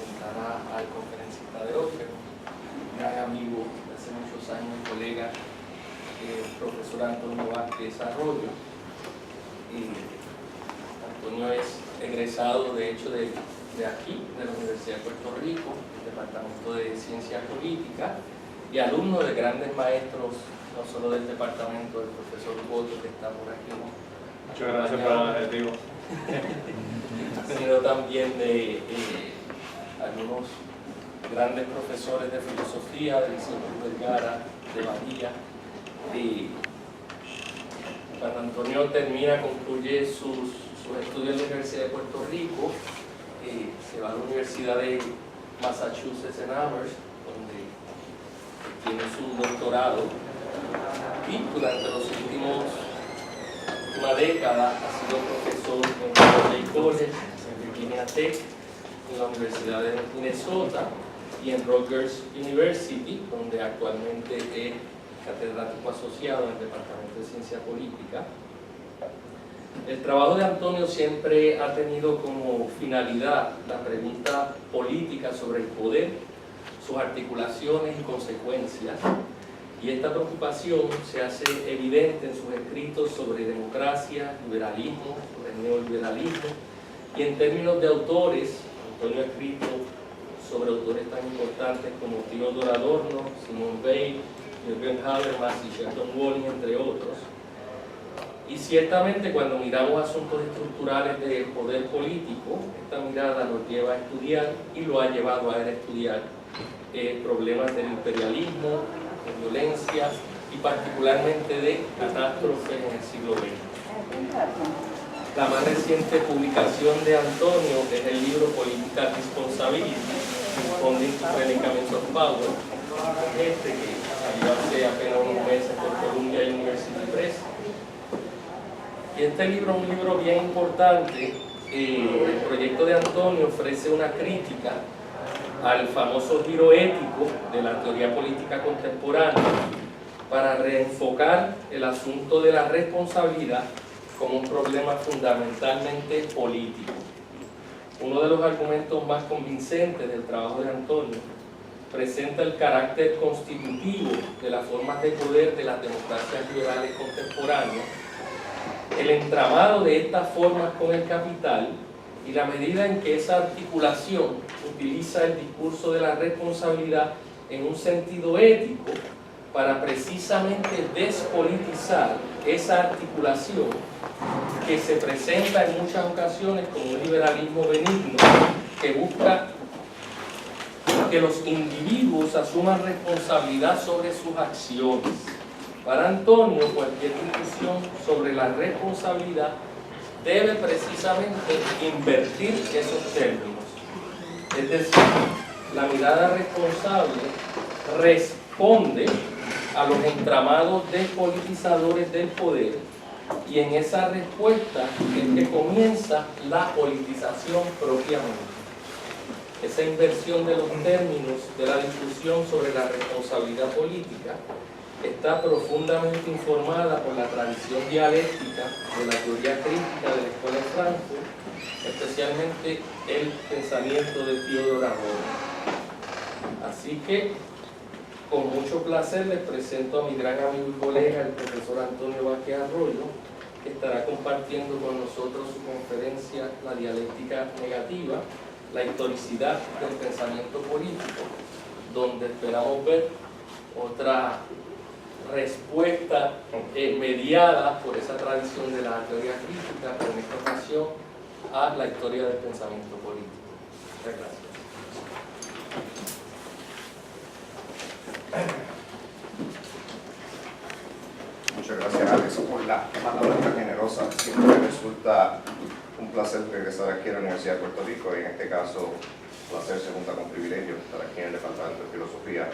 presentará al conferencista de hoy, un gran amigo de hace muchos años, colega, el profesor Antonio Vázquez Arroyo. Antonio es egresado, de hecho, de aquí, de la Universidad de Puerto Rico, del Departamento de Ciencia Política, y alumno de grandes maestros, no solo del departamento, del profesor Boto, que está por aquí. Muchas gracias por el vivo. Sino también de algunos grandes profesores de filosofía, del Liceo Vergara, de Bahía. Cuando Antonio concluye sus estudios en la Universidad de Puerto Rico, se va a la Universidad de Massachusetts en Amherst, donde tiene su doctorado, y durante los última década ha sido profesor en Berkeley College, en Virginia Tech, en la Universidad de Minnesota y en Rutgers University, donde actualmente es catedrático asociado en el Departamento de Ciencia Política. El trabajo de Antonio siempre ha tenido como finalidad la pregunta política sobre el poder, sus articulaciones y consecuencias, y esta preocupación se hace evidente en sus escritos sobre democracia, liberalismo, sobre neoliberalismo, y en términos de autores, Antonio ha escrito sobre autores tan importantes como Theodor Adorno, Simone Weil, Jürgen Habermas y Sheldon Walling, entre otros. Y ciertamente cuando miramos asuntos estructurales de poder político, esta mirada nos lleva a estudiar, y lo ha llevado a él a estudiar, problemas del imperialismo, de violencia y particularmente de catástrofes en el siglo XX. La más reciente publicación de Antonio es el libro Political Responsibility, Responding to Predicaments of Power, que salió hace apenas unos meses por Columbia University Press. Y este libro es un libro bien importante. El proyecto de Antonio ofrece una crítica al famoso giro ético de la teoría política contemporánea para reenfocar el asunto de la responsabilidad como un problema fundamentalmente político. Uno de los argumentos más convincentes del trabajo de Antonio presenta el carácter constitutivo de las formas de poder de las democracias liberales contemporáneas, el entramado de estas formas con el capital y la medida en que esa articulación utiliza el discurso de la responsabilidad en un sentido ético para precisamente despolitizar esa articulación que se presenta en muchas ocasiones como un liberalismo benigno que busca que los individuos asuman responsabilidad sobre sus acciones. Para Antonio, cualquier discusión sobre la responsabilidad debe precisamente invertir esos términos. Es decir, la mirada responsable responde a los entramados despolitizadores del poder, y en esa respuesta es que comienza la politización propiamente. Esa inversión de los términos de la discusión sobre la responsabilidad política está profundamente informada por la tradición dialéctica de la teoría crítica de la Escuela de Frankfurt, especialmente el pensamiento de Theodor Adorno. Así que, con mucho placer les presento a mi gran amigo y colega, el profesor Antonio Vázquez Arroyo, que estará compartiendo con nosotros su conferencia La dialéctica negativa, la historicidad del pensamiento político, donde esperamos ver otra respuesta mediada por esa tradición de la teoría crítica, pero en esta ocasión a la historia del pensamiento político. Muchas gracias. Muchas gracias, Alex, por la palabra tan generosa. Siempre resulta un placer regresar aquí a la Universidad de Puerto Rico, y en este caso, placer se junta con privilegio estar aquí en el Departamento de Filosofía,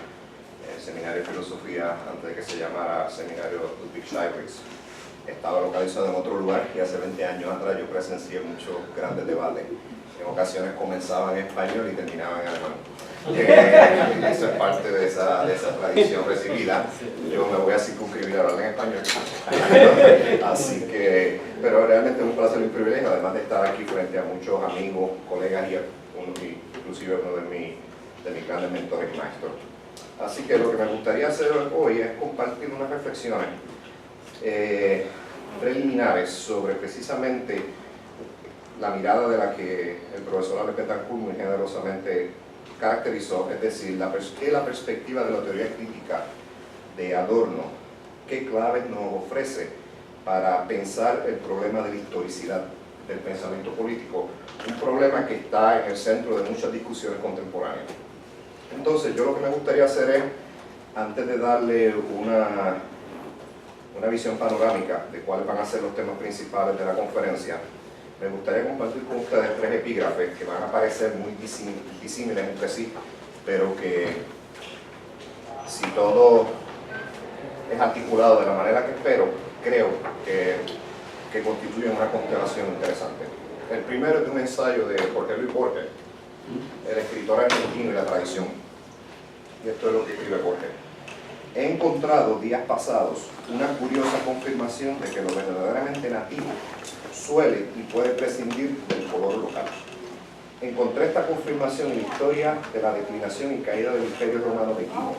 el Seminario de Filosofía, antes de que se llamara Seminario Ludwig Steinmetz. Estaba localizado en otro lugar y hace 20 años atrás yo presencié muchos grandes debates. En ocasiones comenzaban en español y terminaban en alemán. Eso es parte de esa tradición recibida. Yo me voy a circunscribir a hablar en español. Así que, pero realmente es un placer y un privilegio, además de estar aquí frente a muchos amigos, colegas y inclusive uno de mis grandes mentores y maestros. Así que lo que me gustaría hacer hoy es compartir unas reflexiones preliminares sobre precisamente la mirada de la que el profesor Alex Betancourt muy generosamente caracterizó, es decir, la perspectiva de la teoría crítica de Adorno, qué claves nos ofrece para pensar el problema de la historicidad del pensamiento político, un problema que está en el centro de muchas discusiones contemporáneas. Entonces, yo lo que me gustaría hacer es, antes de darle una visión panorámica de cuáles van a ser los temas principales de la conferencia, me gustaría compartir con ustedes 3 epígrafes que van a parecer muy disímiles entre sí, pero que si todo es articulado de la manera que espero, creo que constituyen una constelación interesante. El primero es de un ensayo de Jorge Luis Borges, el escritor argentino y la tradición. Y esto es lo que escribe Borges. He encontrado días pasados una curiosa confirmación de que lo verdaderamente nativo suele y puede prescindir del color local. Encontré esta confirmación en la historia de la declinación y caída del Imperio Romano de Gibbon.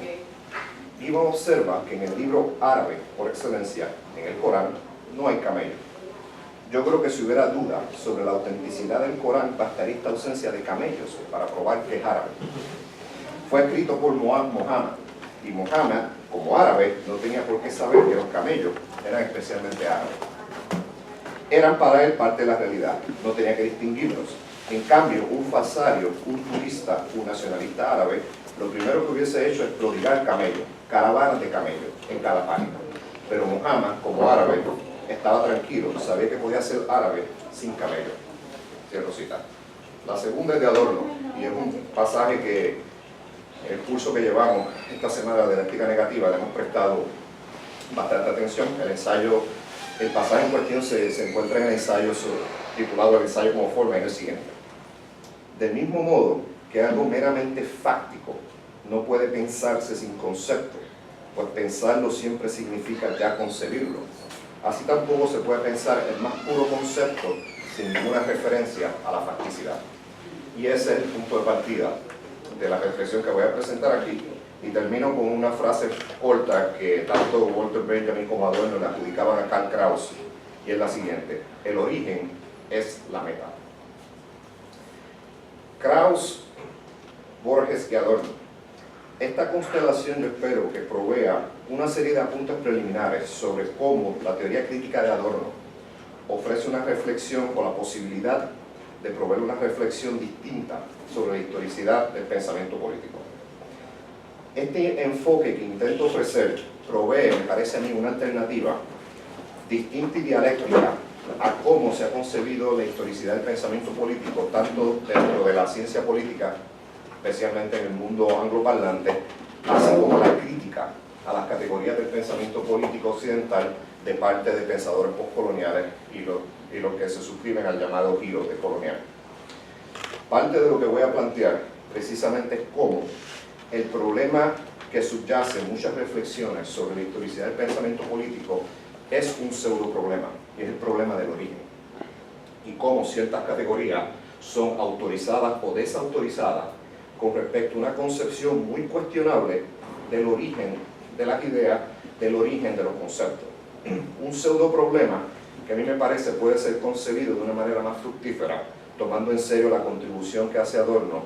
Gibbon observa que en el libro árabe, por excelencia, en el Corán, no hay camello. Yo creo que si hubiera duda sobre la autenticidad del Corán, bastaría esta ausencia de camellos para probar que es árabe. Fue escrito por Mohammed, y Mohammed, como árabe, no tenía por qué saber que los camellos eran especialmente árabes. Eran para él parte de la realidad, no tenía que distinguirlos. En cambio, un falsario, un turista, un nacionalista árabe, lo primero que hubiese hecho es prodigar camellos, caravanas de camellos, en cada página. Pero Mohammed, como árabe, estaba tranquilo, sabía que podía ser árabe sin camello. Cierro cita. La segunda es de Adorno, y es un pasaje que en el curso que llevamos esta semana de dialéctica negativa le hemos prestado bastante atención. El pasaje en cuestión se encuentra en el ensayo titulado El ensayo como forma, y es el siguiente. Del mismo modo que algo meramente fáctico no puede pensarse sin concepto, pues pensarlo siempre significa ya concebirlo. Así tampoco se puede pensar el más puro concepto sin ninguna referencia a la facticidad. Y ese es el punto de partida de la reflexión que voy a presentar aquí, y termino con una frase corta que tanto Walter Benjamin como Adorno le adjudicaban a Karl Kraus, y es la siguiente: el origen es la meta. Kraus, Borges y Adorno. Esta constelación yo espero que provea una serie de apuntes preliminares sobre cómo la teoría crítica de Adorno ofrece una reflexión con la posibilidad de proveer una reflexión distinta sobre la historicidad del pensamiento político. Este enfoque que intento ofrecer provee, me parece a mí, una alternativa distinta y dialéctica a cómo se ha concebido la historicidad del pensamiento político, tanto dentro de la ciencia política, especialmente en el mundo angloparlante, así como la crítica a las categorías del pensamiento político occidental de parte de pensadores postcoloniales y los que se suscriben al llamado giro decolonial. Parte de lo que voy a plantear precisamente es cómo el problema que subyace en muchas reflexiones sobre la historicidad del pensamiento político es un pseudo problema, y es el problema del origen, y cómo ciertas categorías son autorizadas o desautorizadas con respecto a una concepción muy cuestionable del origen de las ideas, del origen de los conceptos. Un pseudo problema que a mí me parece puede ser concebido de una manera más fructífera, tomando en serio la contribución que hace Adorno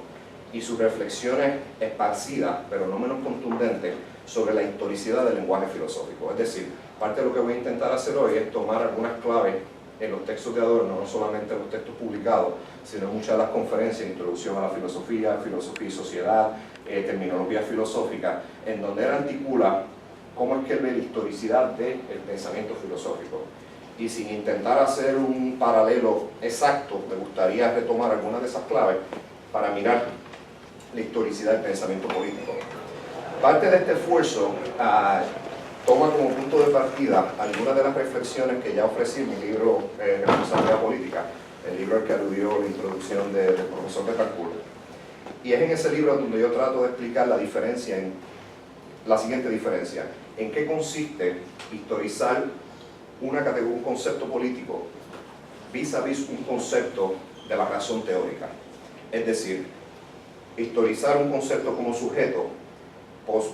y sus reflexiones esparcidas, pero no menos contundentes, sobre la historicidad del lenguaje filosófico. Es decir, parte de lo que voy a intentar hacer hoy es tomar algunas claves en los textos de Adorno, no solamente en los textos publicados, sino en muchas de las conferencias, Introducción a la Filosofía, Filosofía y Sociedad, Terminología Filosófica, en donde él articula cómo es que él ve la historicidad del pensamiento filosófico. Y sin intentar hacer un paralelo exacto, me gustaría retomar algunas de esas claves para mirar la historicidad del pensamiento político. Parte de este esfuerzo toma como punto de partida algunas de las reflexiones que ya ofrecí en mi libro Responsabilidad Política, el libro al que aludió la introducción del profesor Betancourt. Y es en ese libro donde yo trato de explicar la diferencia, la siguiente diferencia: en qué consiste historizar un concepto político vis a vis un concepto de la razón teórica. Es decir, historizar un concepto como sujeto pues,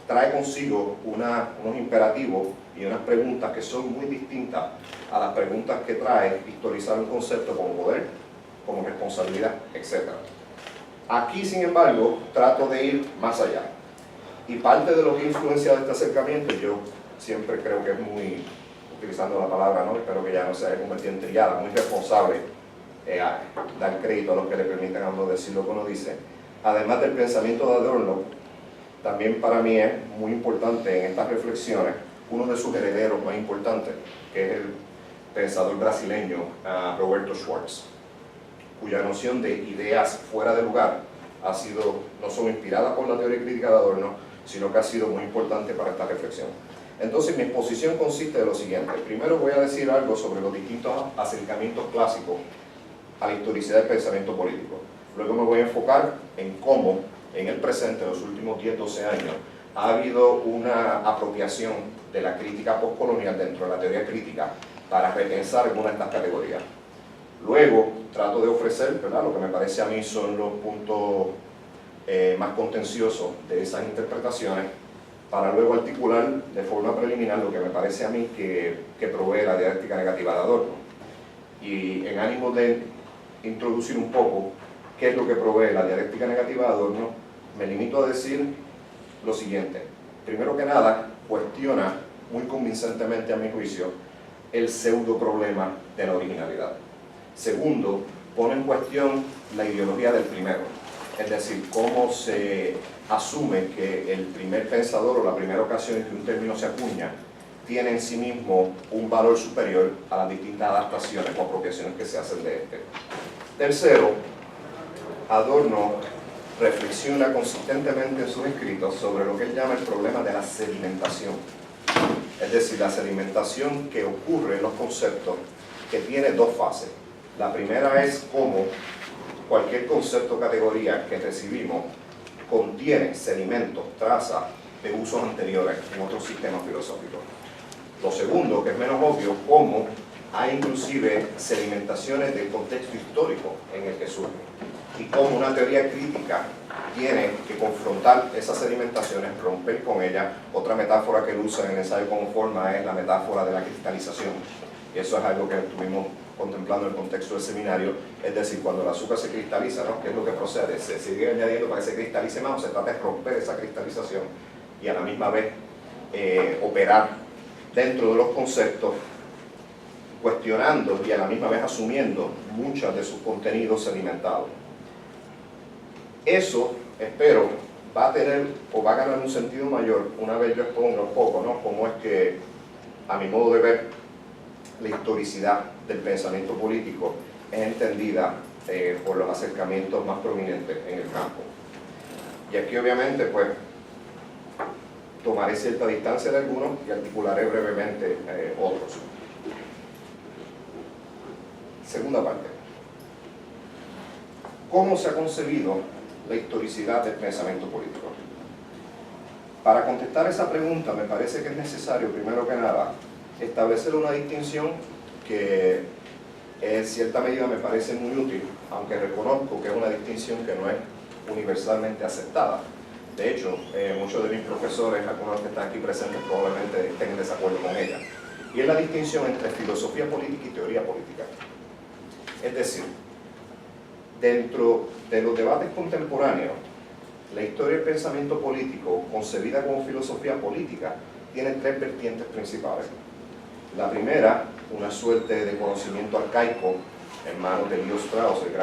trae consigo unos imperativos y unas preguntas que son muy distintas a las preguntas que trae historizar un concepto como poder, como responsabilidad, etc. Aquí, sin embargo, trato de ir más allá. Y parte de lo que ha influenciado este acercamiento, yo siempre creo que es muy, utilizando la palabra, ¿no? Espero que ya no se haya convertido en trillada, muy responsable dar crédito a los que le permitan a uno decir lo que uno dice. Además del pensamiento de Adorno, también para mí es muy importante en estas reflexiones uno de sus herederos más importantes, que es el pensador brasileño Roberto Schwartz, cuya noción de ideas fuera de lugar ha sido no solo inspirada por la teoría crítica de Adorno, sino que ha sido muy importante para esta reflexión. Entonces mi exposición consiste de lo siguiente. Primero voy a decir algo sobre los distintos acercamientos clásicos a la historicidad del pensamiento político. Luego me voy a enfocar en cómo en el presente, en los últimos 10-12 años, ha habido una apropiación de la crítica postcolonial dentro de la teoría crítica para repensar algunas de estas categorías. Luego trato de ofrecer, ¿verdad?, lo que me parece a mí son los puntos más contenciosos de esas interpretaciones, para luego articular de forma preliminar lo que me parece a mí que provee la dialéctica negativa de Adorno. Y en ánimo de introducir un poco qué es lo que provee la dialéctica negativa de Adorno, me limito a decir lo siguiente. Primero que nada, cuestiona muy convincentemente, a mi juicio, el pseudo problema de la originalidad. Segundo, pone en cuestión la ideología del primero, es decir, cómo se asume que el primer pensador o la primera ocasión en que un término se acuña tiene en sí mismo un valor superior a las distintas adaptaciones o apropiaciones que se hacen de este. Tercero, Adorno reflexiona consistentemente en sus escritos sobre lo que él llama el problema de la sedimentación, es decir, la sedimentación que ocurre en los conceptos, que tiene dos fases. La primera es cómo cualquier concepto o categoría que recibimos contiene sedimentos, trazas de usos anteriores en otros sistemas filosóficos. Lo segundo, que es menos obvio, cómo hay inclusive sedimentaciones del contexto histórico en el que surge, y cómo una teoría crítica tiene que confrontar esas sedimentaciones, romper con ellas. Otra metáfora que él usa en el ensayo como forma es la metáfora de la cristalización, y eso es algo que estuvimos contemplando en el contexto del seminario, es decir, cuando el azúcar se cristaliza, ¿no?, ¿qué es lo que procede? Se sigue añadiendo para que se cristalice más, o se trata de romper esa cristalización y a la misma vez operar dentro de los conceptos, cuestionando y a la misma vez asumiendo muchos de sus contenidos sedimentados. Eso, espero, va a tener o va a ganar un sentido mayor una vez yo exponga un poco, ¿no?, cómo es que, a mi modo de ver, la historicidad del pensamiento político es entendida por los acercamientos más prominentes en el campo. Y aquí obviamente pues tomaré cierta distancia de algunos y articularé brevemente otros. Segunda parte. ¿Cómo se ha concebido la historicidad del pensamiento político? Para contestar esa pregunta me parece que es necesario, primero que nada, establecer una distinción que en cierta medida me parece muy útil, aunque reconozco que es una distinción que no es universalmente aceptada. De hecho, muchos de mis profesores, algunos que están aquí presentes, probablemente estén en desacuerdo con ella. Y es la distinción entre filosofía política y teoría política. Es decir, dentro de los debates contemporáneos, la historia del pensamiento político, concebida como filosofía política, tiene tres vertientes principales. La primera, una suerte de conocimiento arcaico en manos de Leo Strauss, el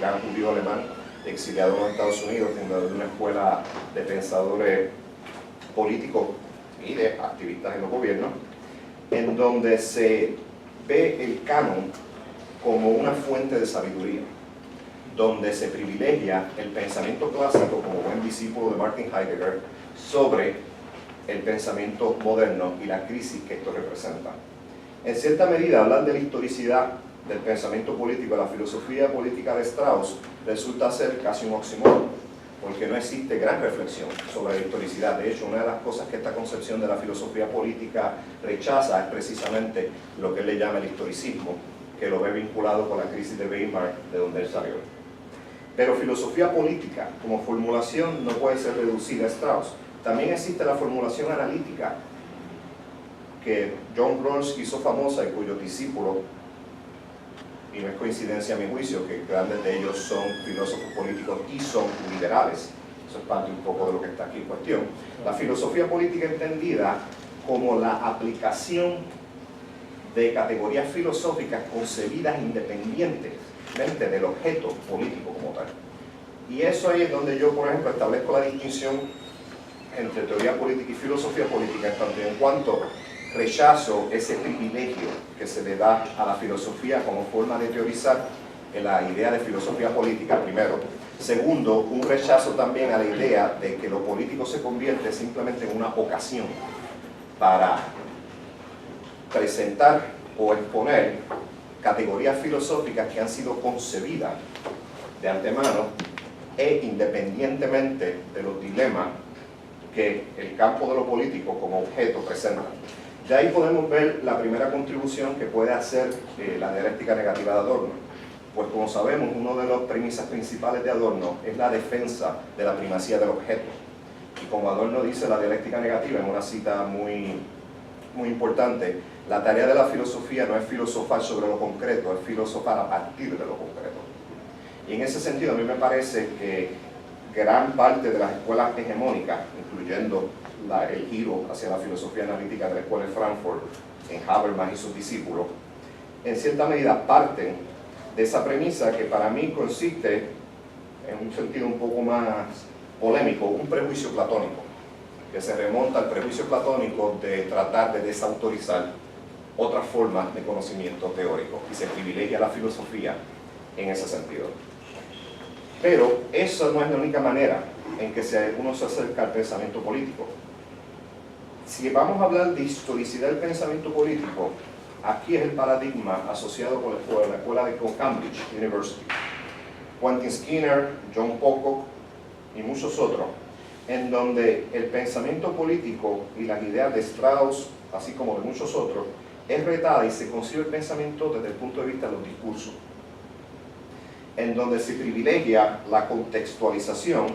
gran judío alemán exiliado en los Estados Unidos, fundador de una escuela de pensadores políticos y de activistas en los gobiernos, en donde se ve el canon como una fuente de sabiduría, donde se privilegia el pensamiento clásico como buen discípulo de Martin Heidegger sobre el pensamiento moderno y la crisis que esto representa. En cierta medida, hablar de la historicidad del pensamiento político, de la filosofía política de Strauss, resulta ser casi un oxímoron, porque no existe gran reflexión sobre la historicidad. De hecho, una de las cosas que esta concepción de la filosofía política rechaza es precisamente lo que él le llama el historicismo, que lo ve vinculado con la crisis de Weimar, de donde él salió. Pero filosofía política como formulación no puede ser reducida a Strauss. También existe la formulación analítica que John Rawls hizo famosa y cuyo discípulo, y no es coincidencia a mi juicio que grandes de ellos son filósofos políticos y son liberales. Eso es parte un poco de lo que está aquí en cuestión. La filosofía política entendida como la aplicación de categorías filosóficas concebidas independientemente del objeto político como tal. Y eso ahí es donde yo, por ejemplo, establezco la distinción entre teoría política y filosofía política, en cuanto rechazo ese privilegio que se le da a la filosofía como forma de teorizar en la idea de filosofía política, primero. Segundo, un rechazo también a la idea de que lo político se convierte simplemente en una ocasión para presentar o exponer categorías filosóficas que han sido concebidas de antemano e independientemente de los dilemas que el campo de lo político como objeto presenta. De ahí podemos ver la primera contribución que puede hacer la dialéctica negativa de Adorno. Pues como sabemos, una de las premisas principales de Adorno es la defensa de la primacía del objeto. Y como Adorno dice la dialéctica negativa en una cita muy importante, la tarea de la filosofía no es filosofar sobre lo concreto, es filosofar a partir de lo concreto. Y en ese sentido a mí me parece que gran parte de las escuelas hegemónicas, incluyendo el giro hacia la filosofía analítica de la escuela de Frankfurt, en Habermas y sus discípulos, en cierta medida parten de esa premisa que para mí consiste, en un sentido un poco más polémico, un prejuicio platónico, que se remonta al prejuicio platónico de tratar de desautorizar otras formas de conocimiento teórico, y se privilegia la filosofía en ese sentido. Pero eso no es la única manera en que uno se acerca al pensamiento político. Si vamos a hablar de historicidad del pensamiento político, aquí es el paradigma asociado con la escuela de Cambridge University. Quentin Skinner, John Pocock y muchos otros, en donde el pensamiento político y las ideas de Strauss, así como de muchos otros, es retada y se concibe el pensamiento desde el punto de vista de los discursos, en donde se privilegia la contextualización,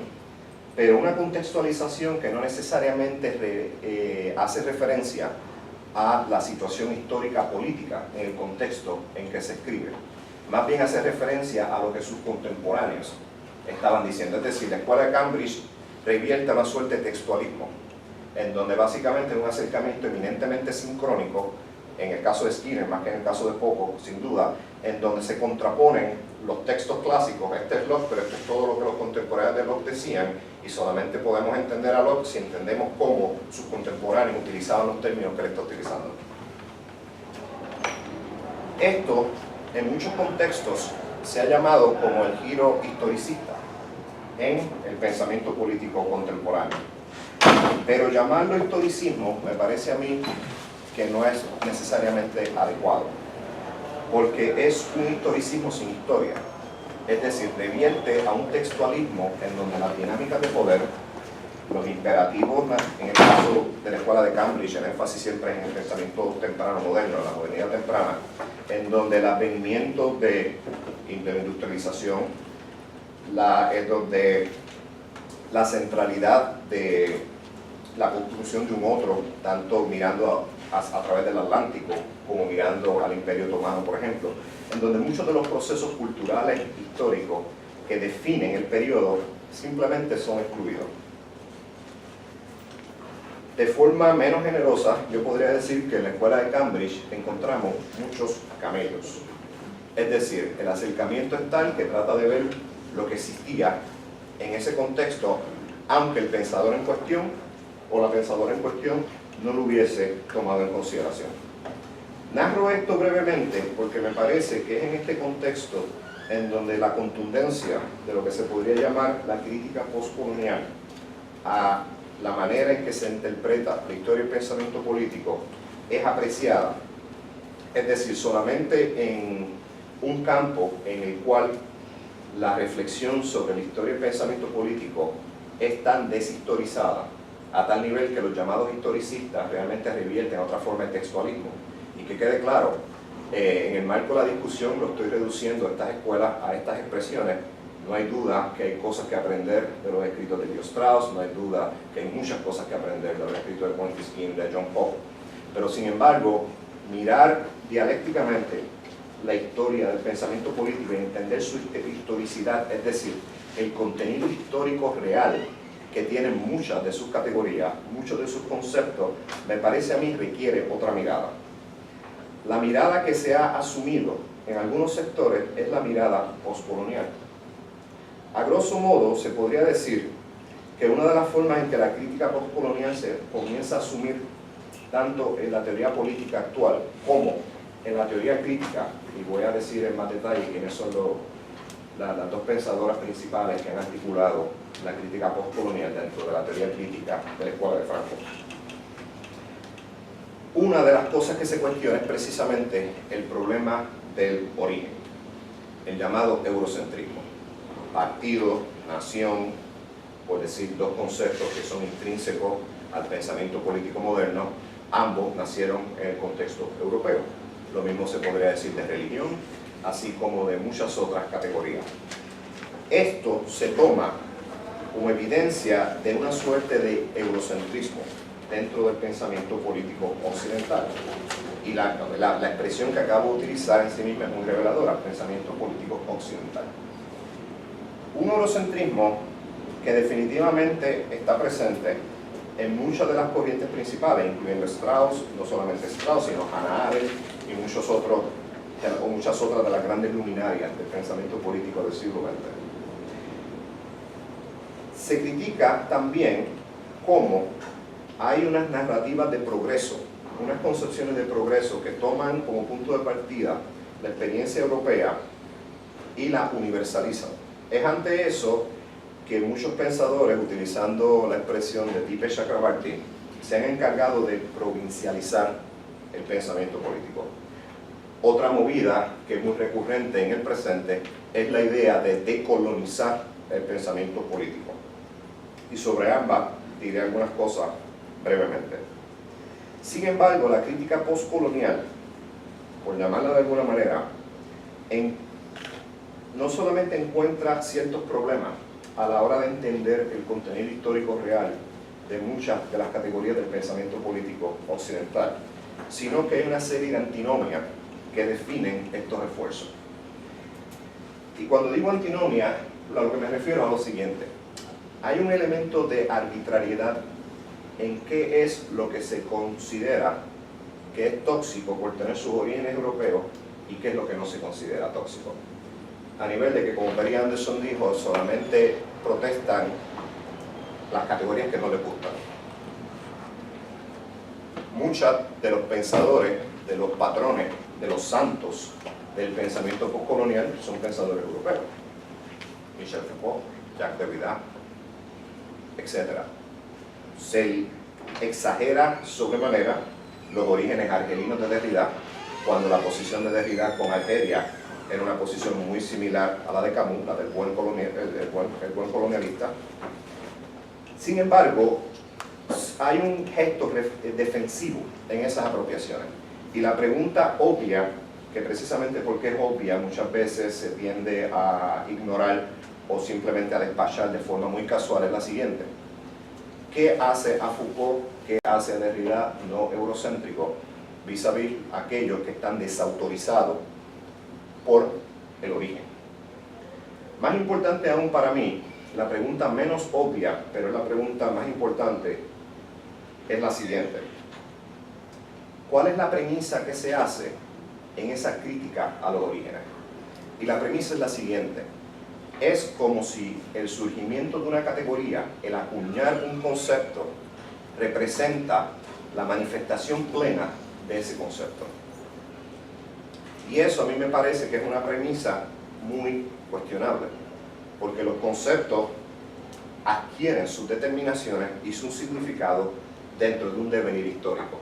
pero una contextualización que no necesariamente hace referencia a la situación histórica política en el contexto en que se escribe. Más bien hace referencia a lo que sus contemporáneos estaban diciendo. Es decir, la escuela de Cambridge revierte una suerte de textualismo, en donde básicamente es un acercamiento eminentemente sincrónico, en el caso de Skinner más que en el caso de Pocock, sin duda, en donde se contraponen los textos clásicos. Este es Locke, pero esto es todo lo que los contemporáneos de Locke decían, y solamente podemos entender a Locke si entendemos cómo sus contemporáneos utilizaban los términos que él está utilizando. Esto, en muchos contextos, se ha llamado como el giro historicista en el pensamiento político contemporáneo. Pero llamarlo historicismo me parece a mí que no es necesariamente adecuado, porque es un historicismo sin historia. Es decir, revierte a un textualismo en donde las dinámicas de poder, los imperativos, en el caso de la escuela de Cambridge, el énfasis siempre en el pensamiento temprano moderno, la modernidad temprana, en donde el advenimiento de la industrialización, es donde la centralidad de la construcción de un otro, tanto mirando a través del Atlántico como mirando al Imperio Otomano, por ejemplo, en donde muchos de los procesos culturales históricos que definen el periodo simplemente son excluidos. De forma menos generosa, yo podría decir que en la escuela de Cambridge encontramos muchos camellos. Es decir, el acercamiento es tal que trata de ver lo que existía en ese contexto, aunque el pensador en cuestión o la pensadora en cuestión no lo hubiese tomado en consideración. Narro esto brevemente porque me parece que es en este contexto en donde la contundencia de lo que se podría llamar la crítica postcolonial a la manera en que se interpreta la historia y el pensamiento político es apreciada. Es decir, solamente en un campo en el cual la reflexión sobre la historia y el pensamiento político es tan deshistorizada, a tal nivel que los llamados historicistas realmente revierten a otra forma de textualismo. Y que quede claro, en el marco de la discusión lo estoy reduciendo a estas escuelas, a estas expresiones, No hay duda que hay cosas que aprender de los escritos de Leo Strauss, no hay duda que hay muchas cosas que aprender de los escritos de Montesquieu, de John Pope. Pero sin embargo, mirar dialécticamente la historia del pensamiento político y entender su historicidad, es decir, el contenido histórico real que tienen muchas de sus categorías, muchos de sus conceptos, me parece a mí requiere otra mirada. La mirada que se ha asumido en algunos sectores es la mirada postcolonial. A grosso modo, se podría decir que una de las formas en que la crítica postcolonial se comienza a asumir tanto en la teoría política actual como en la teoría crítica, y voy a decir en más detalle quiénes son las dos pensadoras principales que han articulado la crítica postcolonial dentro de la teoría crítica de la Escuela de Frankfurt. Una de las cosas que se cuestiona es precisamente el problema del origen, el llamado eurocentrismo. Partido, nación, por decir dos conceptos que son intrínsecos al pensamiento político moderno, ambos nacieron en el contexto europeo. Lo mismo se podría decir de religión, así como de muchas otras categorías. Esto se toma como evidencia de una suerte de eurocentrismo dentro del pensamiento político occidental. Y la expresión que acabo de utilizar en sí misma es muy reveladora, pensamiento político occidental. Un eurocentrismo que definitivamente está presente en muchas de las corrientes principales, incluyendo Strauss, no solamente Strauss, sino Hannah Arendt y muchas otras de las grandes luminarias del pensamiento político del siglo XX. Se critica también cómo hay unas narrativas de progreso, unas concepciones de progreso que toman como punto de partida la experiencia europea y la universalizan. Es ante eso que muchos pensadores, utilizando la expresión de Dipesh Chakrabarty, se han encargado de provincializar el pensamiento político. Otra movida que es muy recurrente en el presente es la idea de decolonizar el pensamiento político. Y sobre ambas diré algunas cosas brevemente. Sin embargo, la crítica postcolonial, por llamarla de alguna manera, no solamente encuentra ciertos problemas a la hora de entender el contenido histórico real de muchas de las categorías del pensamiento político occidental, sino que hay una serie de antinomias que definen estos esfuerzos. Y cuando digo antinomia, a lo que me refiero es a lo siguiente. Hay un elemento de arbitrariedad en qué es lo que se considera que es tóxico por tener sus orígenes europeos y qué es lo que no se considera tóxico. A nivel de que, como Perry Anderson dijo, solamente protestan las categorías que no les gustan. Muchos de los pensadores, de los patrones, de los santos del pensamiento postcolonial son pensadores europeos. Michel Foucault, Jacques Derrida, etc. Se exagera sobremanera los orígenes argelinos de Derrida, cuando la posición de Derrida con Argelia era una posición muy similar a la de Camus, la del buen colonialista. Sin embargo, hay un gesto defensivo en esas apropiaciones. Y la pregunta obvia, que precisamente porque es obvia, muchas veces se tiende a ignorar o simplemente a despachar de forma muy casual, es la siguiente. ¿Qué hace a Foucault, qué hace a Derrida no eurocéntrico vis-a-vis aquellos que están desautorizados por el origen? Más importante aún para mí, la pregunta menos obvia, pero es la pregunta más importante, es la siguiente. ¿Cuál es la premisa que se hace en esa crítica a los orígenes? Y la premisa es la siguiente. Es como si el surgimiento de una categoría, el acuñar un concepto, representa la manifestación plena de ese concepto. Y eso a mí me parece que es una premisa muy cuestionable, porque los conceptos adquieren sus determinaciones y su significado dentro de un devenir histórico.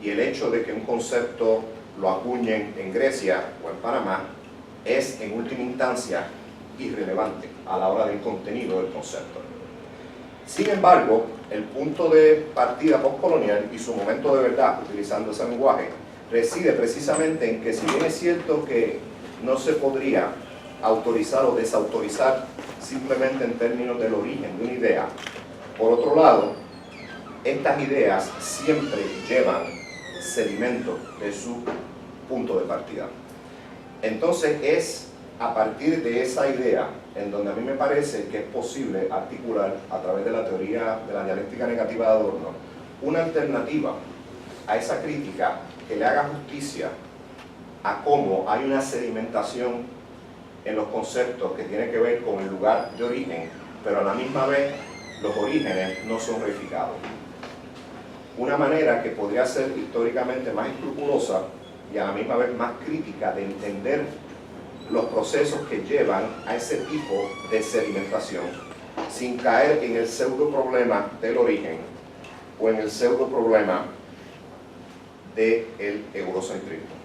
Y el hecho de que un concepto lo acuñen en Grecia o en Panamá es en última instancia irrelevante a la hora del contenido del concepto. Sin embargo, el punto de partida postcolonial y su momento de verdad, utilizando ese lenguaje, reside precisamente en que, si bien es cierto que no se podría autorizar o desautorizar simplemente en términos del origen de una idea. Por otro lado, estas ideas siempre llevan sedimento de su punto de partida. Entonces es a partir de esa idea en donde a mí me parece que es posible articular a través de la teoría de la dialéctica negativa de Adorno una alternativa a esa crítica que le haga justicia a cómo hay una sedimentación en los conceptos que tiene que ver con el lugar de origen, pero a la misma vez los orígenes no son reificados. Una manera que podría ser históricamente más escrupulosa y a la misma vez más crítica de entender los procesos que llevan a ese tipo de sedimentación sin caer en el pseudo problema del origen o en el pseudo problema del eurocentrismo.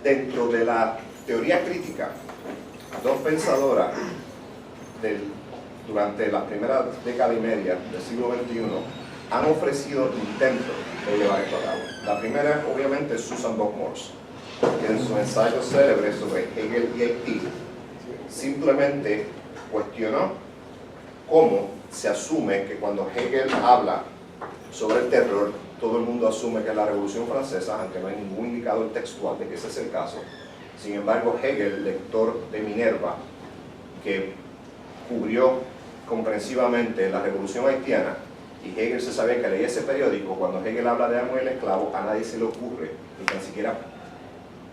Dentro de la teoría crítica, dos pensadoras durante la primera década y media del siglo XXI han ofrecido intentos de llevar esto a cabo. La primera es obviamente Susan Buck-Morss, que en su ensayo célebre sobre Hegel y Haití simplemente cuestionó cómo se asume que cuando Hegel habla sobre el terror, todo el mundo asume que es la Revolución Francesa, aunque no hay ningún indicador textual de que ese es el caso. Sin embargo, Hegel, lector de Minerva, que cubrió comprensivamente la Revolución Haitiana, y Hegel se sabía que leía ese periódico, cuando Hegel habla de amo y el esclavo, a nadie se le ocurre ni tan siquiera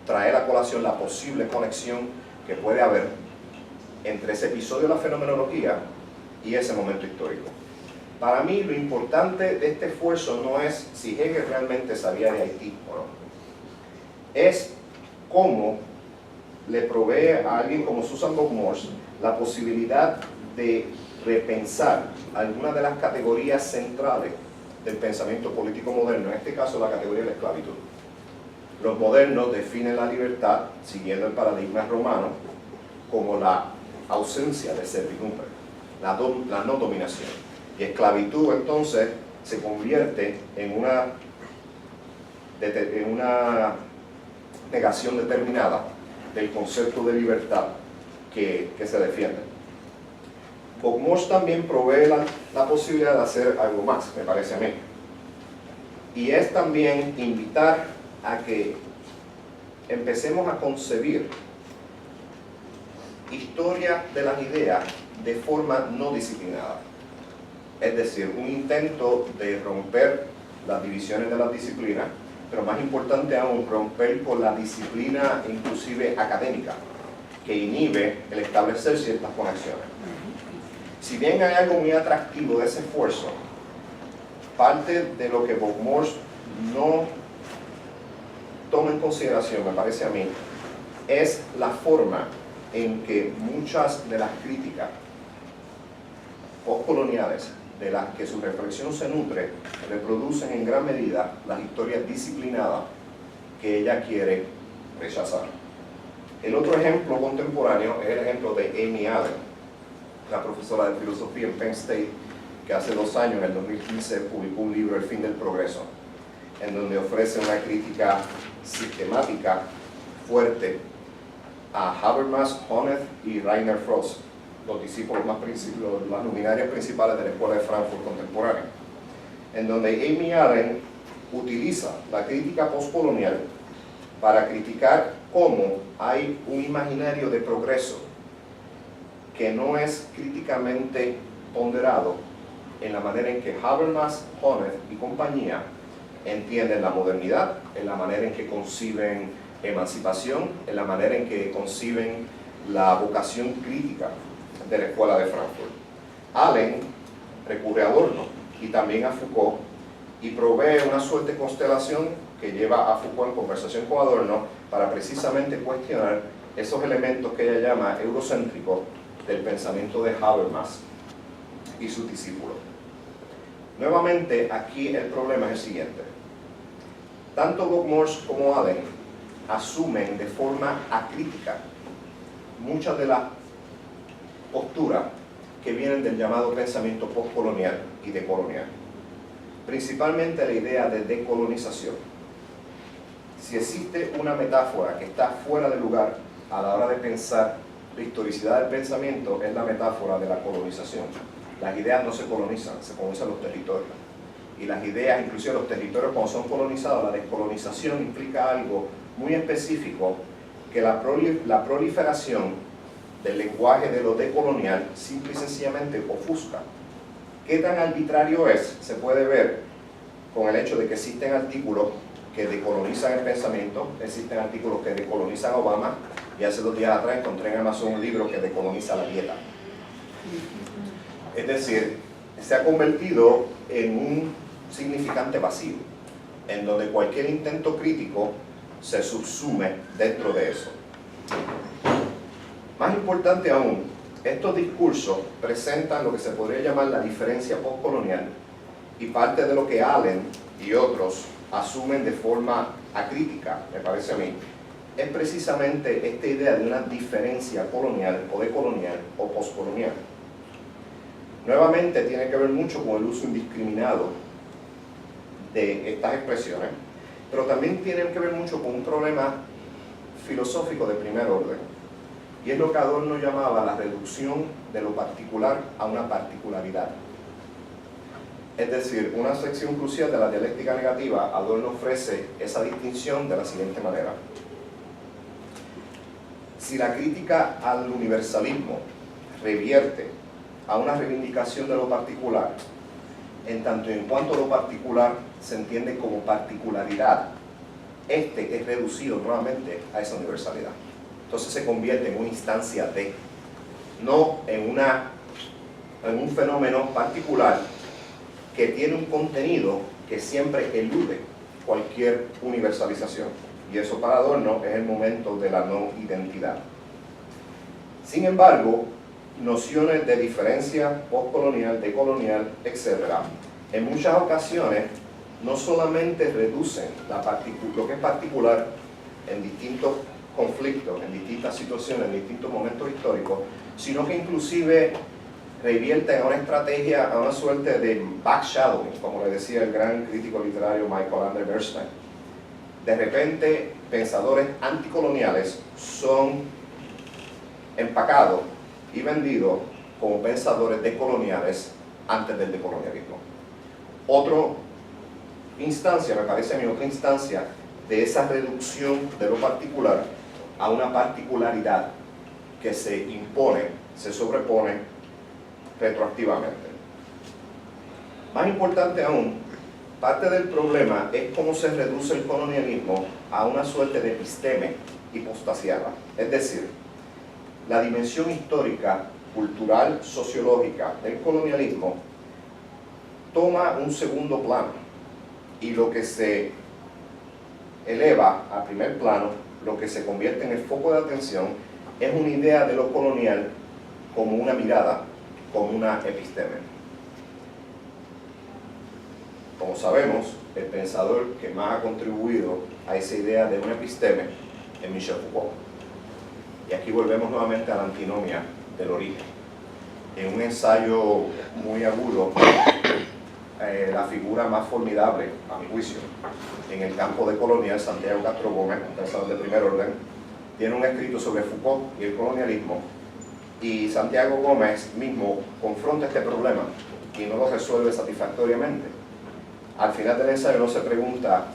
traer a colación la posible conexión que puede haber entre ese episodio de la fenomenología y ese momento histórico. Para mí lo importante de este esfuerzo no es si Hegel realmente sabía de Haití o no, es cómo le provee a alguien como Susan Buck-Morss la posibilidad de repensar algunas de las categorías centrales del pensamiento político moderno, en este caso la categoría de la esclavitud. Los modernos definen la libertad, siguiendo el paradigma romano, como la ausencia de servidumbre, la no dominación. Y esclavitud entonces se convierte en una negación determinada del concepto de libertad que se defiende. Buck-Morss también provee la posibilidad de hacer algo más, me parece a mí. Y es también invitar a que empecemos a concebir historia de las ideas de forma no disciplinada. Es decir, un intento de romper las divisiones de las disciplinas, pero más importante aún, romper con la disciplina inclusive académica, que inhibe el establecer ciertas conexiones. Si bien hay algo muy atractivo de ese esfuerzo, parte de lo que Buck-Morss no toma en consideración, me parece a mí, es la forma en que muchas de las críticas postcoloniales de las que su reflexión se nutre, reproducen en gran medida las historias disciplinadas que ella quiere rechazar. El otro ejemplo contemporáneo es el ejemplo de Amy Allen, la profesora de filosofía en Penn State, que hace 2 años, en el 2015, publicó un libro, El fin del progreso, en donde ofrece una crítica sistemática fuerte a Habermas, Honneth y Rainer Frost, los discípulos las luminarias principales de la Escuela de Frankfurt contemporánea, en donde Amy Allen utiliza la crítica postcolonial para criticar cómo hay un imaginario de progreso que no es críticamente ponderado en la manera en que Habermas, Honneth y compañía entienden la modernidad, en la manera en que conciben emancipación, en la manera en que conciben la vocación crítica de la Escuela de Frankfurt. Allen recurre a Adorno y también a Foucault y provee una suerte de constelación que lleva a Foucault en conversación con Adorno para precisamente cuestionar esos elementos que ella llama eurocéntricos del pensamiento de Habermas y sus discípulos. Nuevamente, aquí el problema es el siguiente. Tanto Buck-Morss como Allen asumen de forma acrítica muchas de las posturas que vienen del llamado pensamiento postcolonial y decolonial. Principalmente la idea de decolonización. Si existe una metáfora que está fuera de lugar a la hora de pensar la historicidad del pensamiento es la metáfora de la colonización. Las ideas no se colonizan los territorios. Y las ideas, inclusive los territorios cuando son colonizados, la descolonización implica algo muy específico, que la proliferación del lenguaje de lo decolonial simple y sencillamente ofusca. ¿Qué tan arbitrario es? Se puede ver con el hecho de que existen artículos que decolonizan el pensamiento, existen artículos que decolonizan a Obama, y hace 2 días atrás encontré en Amazon un libro que decoloniza la dieta. Es decir, se ha convertido en un significante vacío, en donde cualquier intento crítico se subsume dentro de eso. Más importante aún, estos discursos presentan lo que se podría llamar la diferencia postcolonial, y parte de lo que Allen y otros asumen de forma acrítica, me parece a mí, es precisamente esta idea de una diferencia colonial o decolonial o postcolonial. Nuevamente tiene que ver mucho con el uso indiscriminado de estas expresiones, pero también tiene que ver mucho con un problema filosófico de primer orden, y es lo que Adorno llamaba la reducción de lo particular a una particularidad. Es decir, una sección crucial de la dialéctica negativa, Adorno ofrece esa distinción de la siguiente manera. Si la crítica al universalismo revierte a una reivindicación de lo particular, en tanto y en cuanto lo particular se entiende como particularidad, este es reducido nuevamente a esa universalidad. Entonces se convierte en una instancia de, no en un fenómeno particular que tiene un contenido que siempre elude cualquier universalización. Y eso para Adorno es el momento de la no identidad. Sin embargo, nociones de diferencia postcolonial, decolonial, etc., en muchas ocasiones no solamente reducen lo que es particular en distintos conflictos, en distintas situaciones, en distintos momentos históricos, sino que inclusive revierten a una estrategia, a una suerte de backshadowing, como le decía el gran crítico literario Michael Ander Bernstein. De repente, pensadores anticoloniales son empacados y vendidos como pensadores decoloniales antes del decolonialismo. Otra instancia, me parece a mí, otra instancia de esa reducción de lo particular a una particularidad que se impone, se sobrepone retroactivamente. Más importante aún, parte del problema es cómo se reduce el colonialismo a una suerte de episteme hipostasiada. Es decir, la dimensión histórica, cultural, sociológica del colonialismo toma un segundo plano, y lo que se eleva a primer plano, lo que se convierte en el foco de atención, es una idea de lo colonial como una mirada, como una episteme. Como sabemos, el pensador que más ha contribuido a esa idea de una episteme es Michel Foucault. Y aquí volvemos nuevamente a la antinomia del origen. En un ensayo muy agudo, la figura más formidable, a mi juicio, en el campo decolonial, Santiago Castro Gómez, un pensador de primer orden, tiene un escrito sobre Foucault y el colonialismo, y Santiago Gómez mismo confronta este problema y no lo resuelve satisfactoriamente. Al final del ensayo no se pregunta,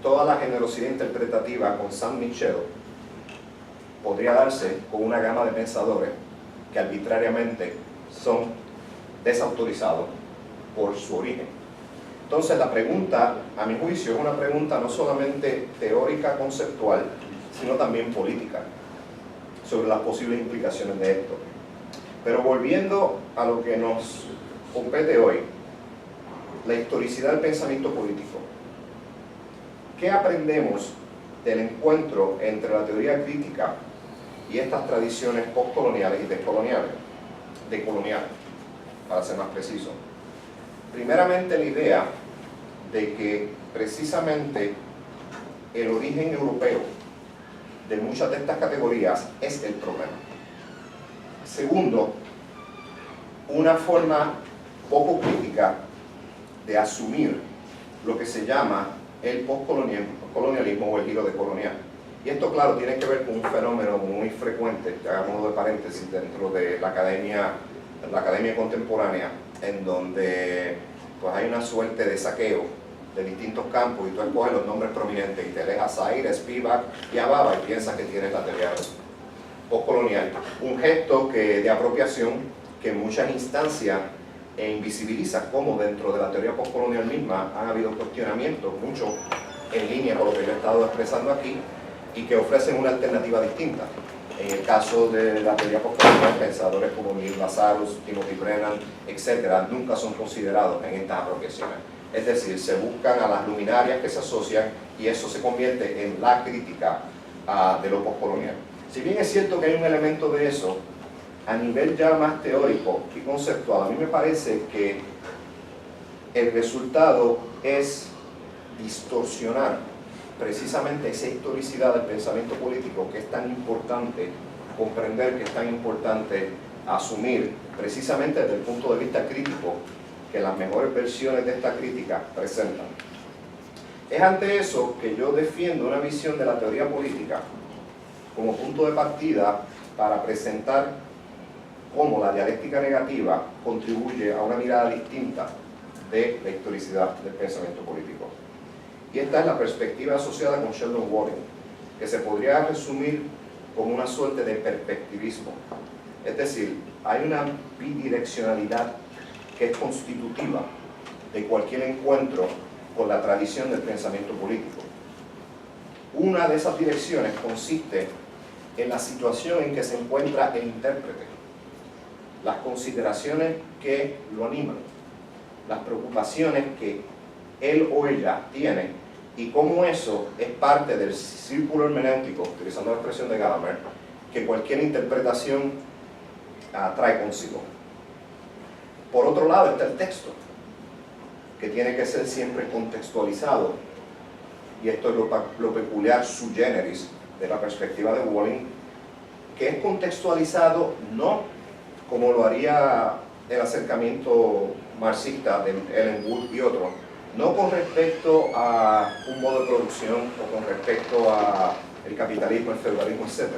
toda la generosidad interpretativa con Saint-Michel podría darse con una gama de pensadores que arbitrariamente son desautorizados por su origen. Entonces la pregunta, a mi juicio, es una pregunta no solamente teórica, conceptual, sino también política, sobre las posibles implicaciones de esto. Pero volviendo a lo que nos compete hoy, la historicidad del pensamiento político. ¿Qué aprendemos del encuentro entre la teoría crítica y estas tradiciones postcoloniales y decoloniales? Decoloniales, para ser más preciso. Primeramente, la idea de que precisamente el origen europeo de muchas de estas categorías es el problema. Segundo, una forma poco crítica de asumir lo que se llama el postcolonialismo o el giro decolonial. Y esto, claro, tiene que ver con un fenómeno muy frecuente, hagámoslo de paréntesis, dentro de la academia contemporánea, en donde pues, hay una suerte de saqueo de distintos campos y tú escoges los nombres prominentes y te dejas a Zaire, Spivak y Ababa y piensas que tienes la teoría postcolonial. Un gesto de apropiación que en muchas instancias invisibiliza cómo dentro de la teoría postcolonial misma han habido cuestionamientos, mucho en línea con lo que yo he estado expresando aquí, y que ofrecen una alternativa distinta. En el caso de la teoría postcolonial, pensadores como Neil Lazarus, Timothy Brennan, etc., nunca son considerados en estas apropiaciones. Es decir, se buscan a las luminarias que se asocian y eso se convierte en la crítica de lo postcolonial. Si bien es cierto que hay un elemento de eso, a nivel ya más teórico y conceptual, a mí me parece que el resultado es distorsionar precisamente esa historicidad del pensamiento político que es tan importante comprender, que es tan importante asumir, precisamente desde el punto de vista crítico, que las mejores versiones de esta crítica presentan. Es ante eso que yo defiendo una visión de la teoría política como punto de partida para presentar cómo la dialéctica negativa contribuye a una mirada distinta de la historicidad del pensamiento político. Y esta es la perspectiva asociada con Sheldon Walling, que se podría resumir como una suerte de perspectivismo. Es decir, hay una bidireccionalidad que es constitutiva de cualquier encuentro con la tradición del pensamiento político. Una de esas direcciones consiste en la situación en que se encuentra el intérprete, las consideraciones que lo animan, las preocupaciones que él o ella tiene y cómo eso es parte del círculo hermenéutico, utilizando la expresión de Gadamer, que cualquier interpretación trae consigo. Por otro lado está el texto, que tiene que ser siempre contextualizado, y esto es lo peculiar sui generis de la perspectiva de Walling, que es contextualizado no como lo haría el acercamiento marxista de Ellen Wood y otros, no con respecto a un modo de producción o con respecto al capitalismo, el feudalismo, etc.,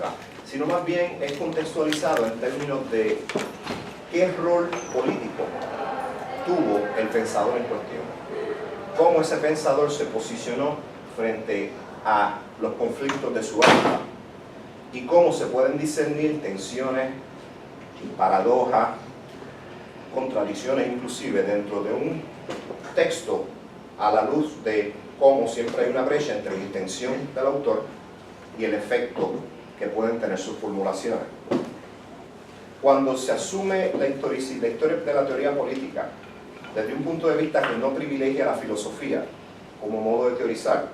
sino más bien es contextualizado en términos de qué rol político tuvo el pensador en cuestión, cómo ese pensador se posicionó frente a los conflictos de su época y cómo se pueden discernir tensiones, paradojas, contradicciones inclusive dentro de un texto a la luz de cómo siempre hay una brecha entre la intención del autor y el efecto que pueden tener sus formulaciones. Cuando se asume la historia de la teoría política desde un punto de vista que no privilegia la filosofía como modo de teorizar,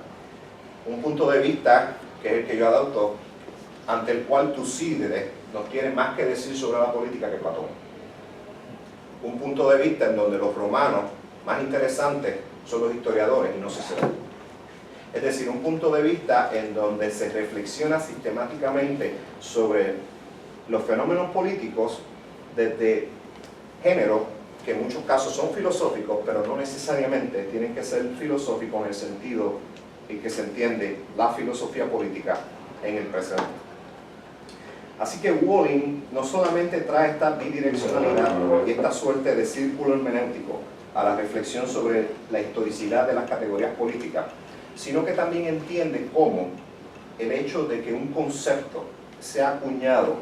un punto de vista que es el que yo adopto, ante el cual Tucídides no tiene más que decir sobre la política que Platón. Un punto de vista en donde los romanos más interesantes son los historiadores y no Cicerón. Es decir, un punto de vista en donde se reflexiona sistemáticamente sobre los fenómenos políticos desde géneros que en muchos casos son filosóficos, pero no necesariamente tienen que ser filosóficos en el sentido en que se entiende la filosofía política en el presente. Así que Walling no solamente trae esta bidireccionalidad y esta suerte de círculo hermenéutico a la reflexión sobre la historicidad de las categorías políticas, sino que también entiende cómo el hecho de que un concepto sea acuñado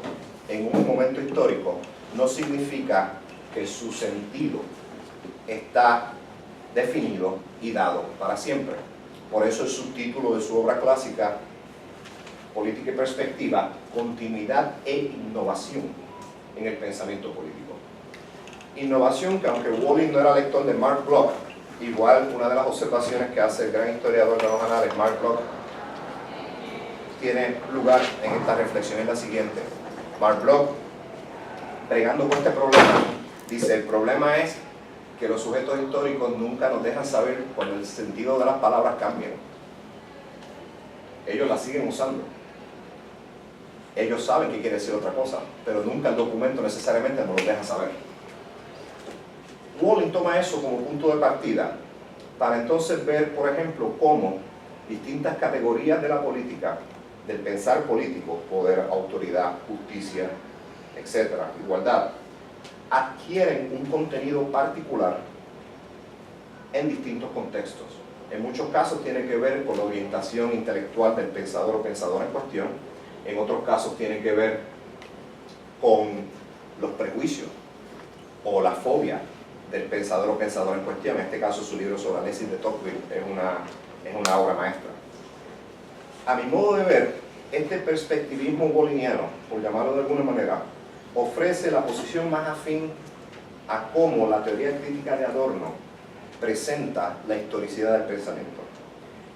en un momento histórico no significa que su sentido está definido y dado para siempre. Por eso el subtítulo de su obra clásica, Política y Perspectiva, Continuidad e Innovación en el pensamiento político. Innovación que, aunque Walling no era lector de Mark Bloch, igual una de las observaciones que hace el gran historiador de los anales, Mark Bloch, tiene lugar en esta reflexión, es la siguiente. Mark Bloch, bregando con este problema, dice: el problema es que los sujetos históricos nunca nos dejan saber cuando el sentido de las palabras cambia. Ellos las siguen usando. Ellos saben que quiere decir otra cosa, pero nunca el documento necesariamente nos lo deja saber. Walling toma eso como punto de partida para entonces ver, por ejemplo, cómo distintas categorías de la política del pensar político, poder, autoridad, justicia, etcétera, igualdad, adquieren un contenido particular en distintos contextos. En muchos casos tiene que ver con la orientación intelectual del pensador o pensadora en cuestión, en otros casos tiene que ver con los prejuicios o la fobia del pensador o pensadora en cuestión. En este caso, su libro sobre Alexis de Tocqueville es una obra maestra. A mi modo de ver, este perspectivismo boliniano, por llamarlo de alguna manera, ofrece la posición más afín a cómo la teoría crítica de Adorno presenta la historicidad del pensamiento.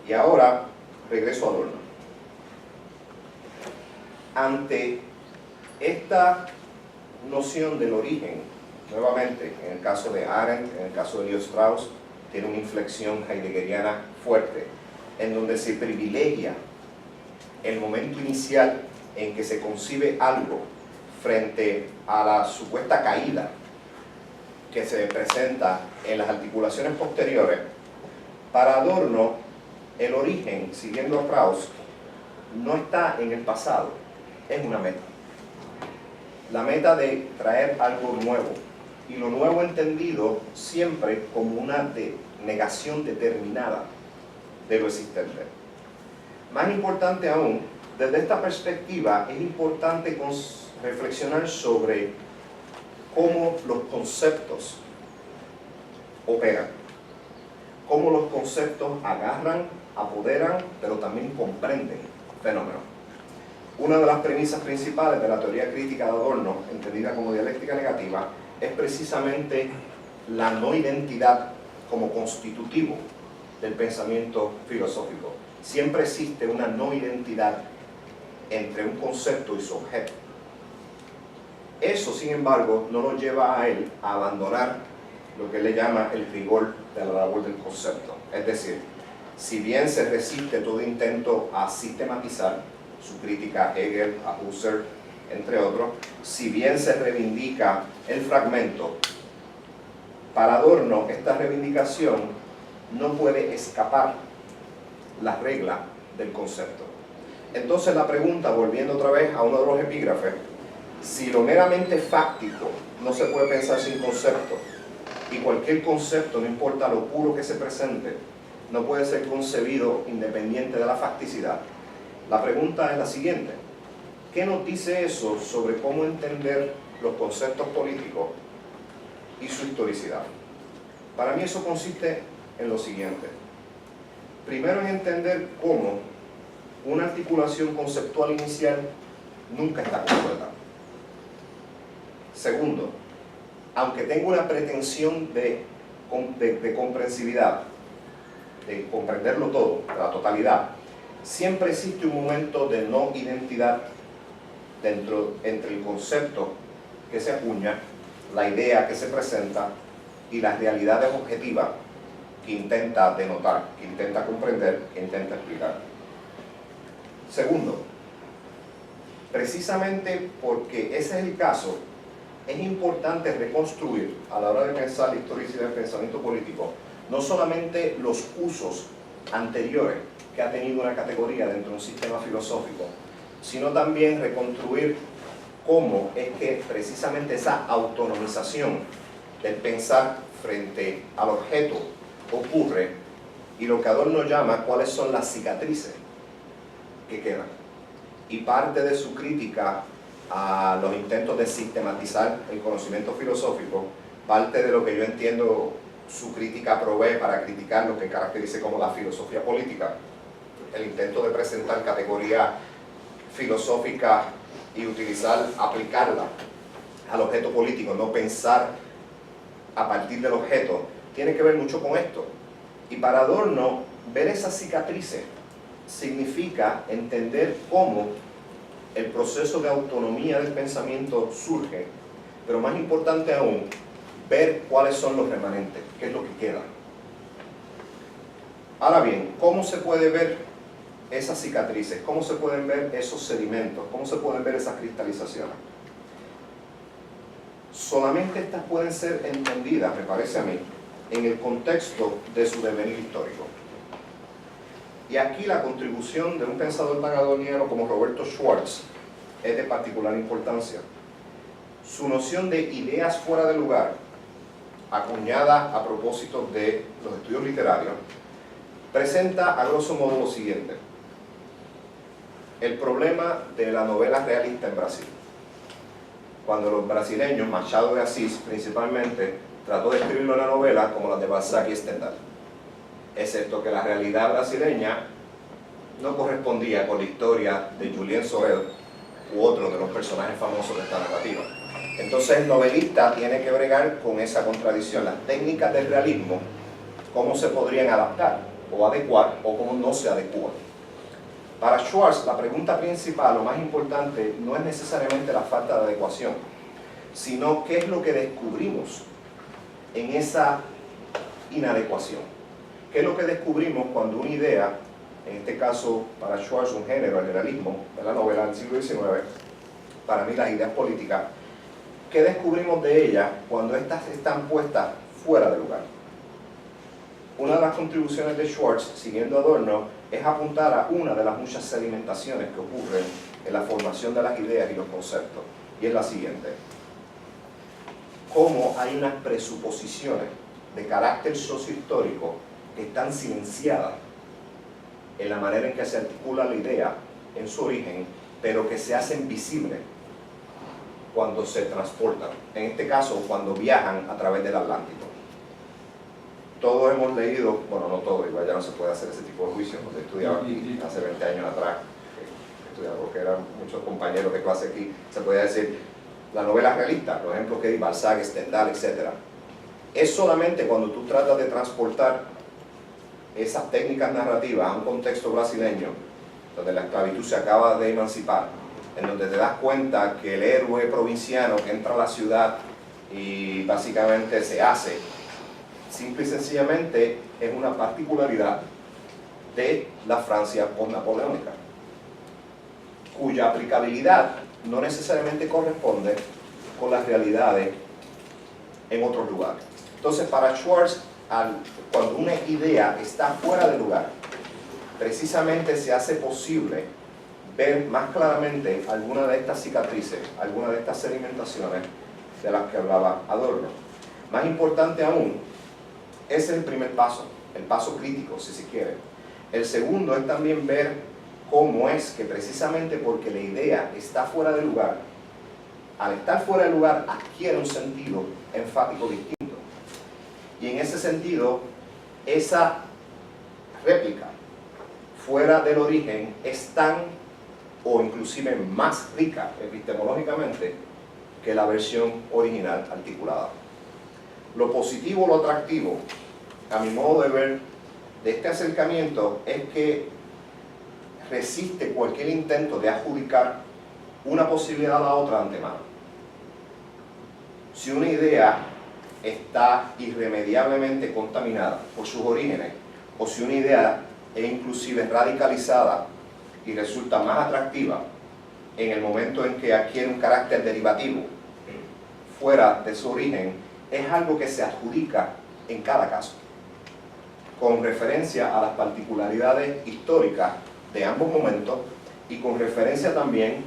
Y ahora regreso a Adorno. Ante esta noción del origen, nuevamente, en el caso de Arendt, en el caso de Leo Strauss, tiene una inflexión heideggeriana fuerte, en donde se privilegia el momento inicial en que se concibe algo frente a la supuesta caída que se presenta en las articulaciones posteriores. Para Adorno, el origen, siguiendo a Strauss, no está en el pasado, es una meta. La meta de traer algo nuevo, y lo nuevo entendido siempre como una negación determinada de lo existente. Más importante aún, desde esta perspectiva es importante reflexionar sobre cómo los conceptos operan, cómo los conceptos agarran, apoderan, pero también comprenden fenómenos. Una de las premisas principales de la teoría crítica de Adorno, entendida como dialéctica negativa, es precisamente la no identidad como constitutivo del pensamiento filosófico. Siempre existe una no identidad entre un concepto y su objeto. Eso, sin embargo, no lo lleva a él a abandonar lo que él le llama el rigor de la labor del concepto. Es decir, si bien se resiste todo intento a sistematizar, su crítica a Hegel, a Husserl, entre otros, si bien se reivindica el fragmento, para Adorno esta reivindicación no puede escapar la regla del concepto. Entonces la pregunta, volviendo otra vez a uno de los epígrafes, si lo meramente fáctico no se puede pensar sin concepto, y cualquier concepto, no importa lo puro que se presente, no puede ser concebido independiente de la facticidad, la pregunta es la siguiente: ¿qué nos dice eso sobre cómo entender los conceptos políticos y su historicidad? Para mí eso consiste en lo siguiente. Primero, en entender cómo una articulación conceptual inicial nunca está completa. Segundo, aunque tenga una pretensión de comprensividad, de comprenderlo todo, de la totalidad, siempre existe un momento de no identidad entre el concepto que se acuña, la idea que se presenta y las realidades objetivas que intenta denotar, que intenta comprender, que intenta explicar. Segundo, precisamente porque ese es el caso, es importante reconstruir, a la hora de pensar la historicidad del pensamiento político, no solamente los usos anteriores que ha tenido una categoría dentro de un sistema filosófico, sino también reconstruir cómo es que precisamente esa autonomización del pensar frente al objeto ocurre, y lo que Adorno llama cuáles son las cicatrices que quedan. Y parte de su crítica a los intentos de sistematizar el conocimiento filosófico, parte de lo que yo entiendo su crítica provee para criticar lo que caracteriza como la filosofía política, el intento de presentar categoría filosófica y aplicarla al objeto político, no pensar a partir del objeto, tiene que ver mucho con esto. Y para Adorno, ver esas cicatrices significa entender cómo el proceso de autonomía del pensamiento surge, pero más importante aún, ver cuáles son los remanentes, qué es lo que queda. Ahora bien, ¿cómo se puede ver esas cicatrices? ¿Cómo se pueden ver esos sedimentos? ¿Cómo se pueden ver esas cristalizaciones? Solamente estas pueden ser entendidas, me parece a mí, en el contexto de su devenir histórico. Y aquí la contribución de un pensador tan adorniano como Roberto Schwartz es de particular importancia. Su noción de ideas fuera de lugar, acuñada a propósito de los estudios literarios, presenta a grosso modo lo siguiente: el problema de la novela realista en Brasil. Cuando los brasileños, Machado de Assis principalmente, trató de escribir una novela como la de Balzac y Stendhal, excepto que la realidad brasileña no correspondía con la historia de Julien Sorel u otro de los personajes famosos de esta narrativa. Entonces el novelista tiene que bregar con esa contradicción, las técnicas del realismo, cómo se podrían adaptar o adecuar o cómo no se adecúan. Para Schwartz, la pregunta principal, lo más importante, no es necesariamente la falta de adecuación, sino qué es lo que descubrimos en esa inadecuación. ¿Qué es lo que descubrimos cuando una idea, en este caso para Schwartz un género, el realismo, de la novela del siglo XIX, para mí las ideas políticas, qué descubrimos de ellas cuando estas están puestas fuera de lugar? Una de las contribuciones de Schwartz, siguiendo a Adorno, es apuntar a una de las muchas sedimentaciones que ocurren en la formación de las ideas y los conceptos, y es la siguiente: cómo hay unas presuposiciones de carácter sociohistórico que están silenciadas en la manera en que se articula la idea en su origen, pero que se hacen visibles cuando se transportan, en este caso cuando viajan a través del Atlántico. Todos hemos leído, bueno, no todos, igual ya no se puede hacer ese tipo de juicio, cuando estudiaba aquí hace 20 años atrás, estudiaba porque eran muchos compañeros de clase aquí, se podía decir la novela realista, por ejemplo, que Balzac, Stendhal, etc. Es solamente cuando tú tratas de transportar esas técnicas narrativas a un contexto brasileño, donde la esclavitud se acaba de emancipar, en donde te das cuenta que el héroe provinciano que entra a la ciudad y básicamente se hace, simple y sencillamente es una particularidad de la Francia post-napoleónica, cuya aplicabilidad no necesariamente corresponde con las realidades en otros lugares. Entonces, para Schwartz, cuando una idea está fuera de lugar, precisamente se hace posible ver más claramente alguna de estas cicatrices, alguna de estas sedimentaciones de las que hablaba Adorno. Más importante aún, ese es el primer paso, el paso crítico, si se quiere. El segundo es también ver cómo es que precisamente porque la idea está fuera de lugar, al estar fuera de lugar adquiere un sentido enfático distinto. Y en ese sentido, esa réplica fuera del origen es tan o inclusive más rica epistemológicamente que la versión original articulada. Lo positivo, lo atractivo, a mi modo de ver, de este acercamiento es que resiste cualquier intento de adjudicar una posibilidad a la otra de antemano. Si una idea está irremediablemente contaminada por sus orígenes, o si una idea es inclusive radicalizada y resulta más atractiva en el momento en que adquiere un carácter derivativo fuera de su origen, es algo que se adjudica en cada caso, con referencia a las particularidades históricas de ambos momentos y con referencia también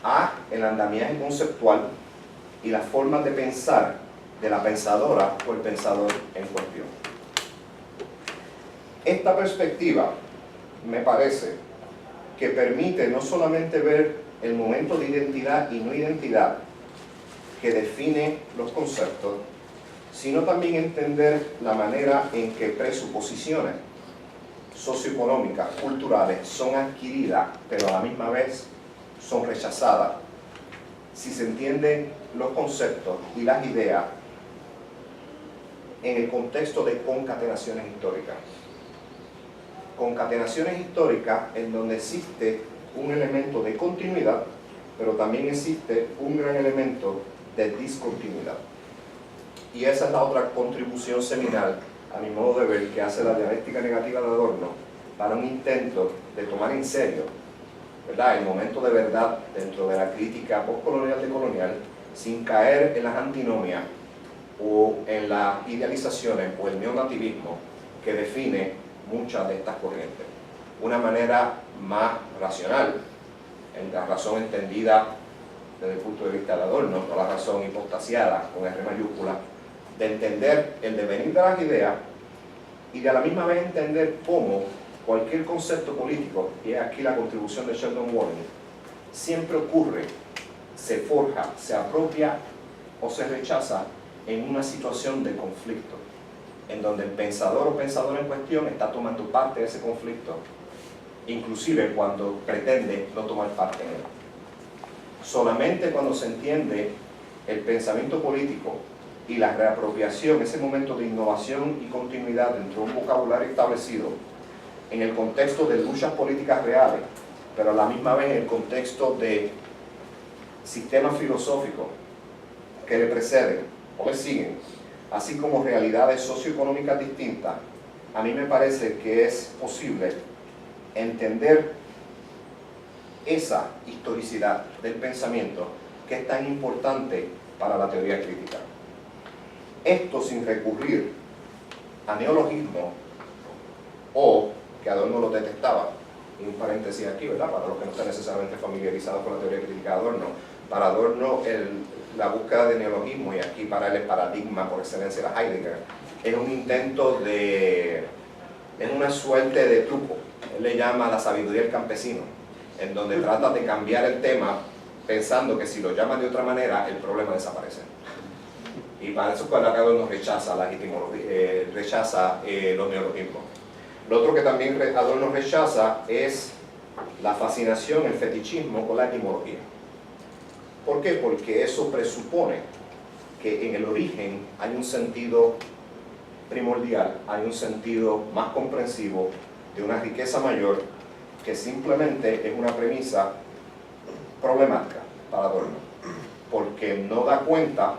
a el andamiaje conceptual y las formas de pensar de la pensadora o el pensador en cuestión. Esta perspectiva me parece que permite no solamente ver el momento de identidad y no identidad que define los conceptos, sino también entender la manera en que presuposiciones socioeconómicas, culturales, son adquiridas, pero a la misma vez son rechazadas, si se entienden los conceptos y las ideas en el contexto de concatenaciones históricas. Concatenaciones históricas en donde existe un elemento de continuidad, pero también existe un gran elemento de discontinuidad. Y esa es la otra contribución seminal, a mi modo de ver, que hace la dialéctica negativa de Adorno para un intento de tomar en serio, ¿verdad?, el momento de verdad dentro de la crítica postcolonial de colonial, sin caer en las antinomias o en las idealizaciones o el neonativismo que define muchas de estas corrientes. una manera más racional, en la razón entendida desde el punto de vista de Adorno, no la razón hipostasiada con R mayúscula, de entender el devenir de las ideas y de a la misma vez entender cómo cualquier concepto político, y es aquí la contribución de Sheldon Warren, siempre ocurre, se forja, se apropia o se rechaza en una situación de conflicto, en donde el pensador o pensadora en cuestión está tomando parte de ese conflicto, inclusive cuando pretende no tomar parte en él. Solamente cuando se entiende el pensamiento político y la reapropiación, ese momento de innovación y continuidad dentro de un vocabulario establecido, en el contexto de luchas políticas reales, pero a la misma vez en el contexto de sistemas filosóficos que le preceden o le siguen, así como realidades socioeconómicas distintas, a mí me parece que es posible entender esa historicidad del pensamiento que es tan importante para la teoría crítica. Esto sin recurrir a neologismo o que Adorno lo detestaba, y un paréntesis aquí, ¿verdad? Para los que no están necesariamente familiarizados con la teoría crítica de Adorno. Para Adorno, la búsqueda de neologismo, y aquí para él el paradigma por excelencia era Heidegger, es un intento es una suerte de truco. Él le llama la sabiduría del campesino, en donde trata de cambiar el tema pensando que si lo llaman de otra manera, el problema desaparece. Y para eso Adorno rechaza la etimología, rechaza los neologismos. Lo otro que también Adorno rechaza es la fascinación, el fetichismo con la etimología. ¿Por qué? Porque eso presupone que en el origen hay un sentido primordial, hay un sentido más comprensivo, de una riqueza mayor, que simplemente es una premisa problemática para Adorno, porque no da cuenta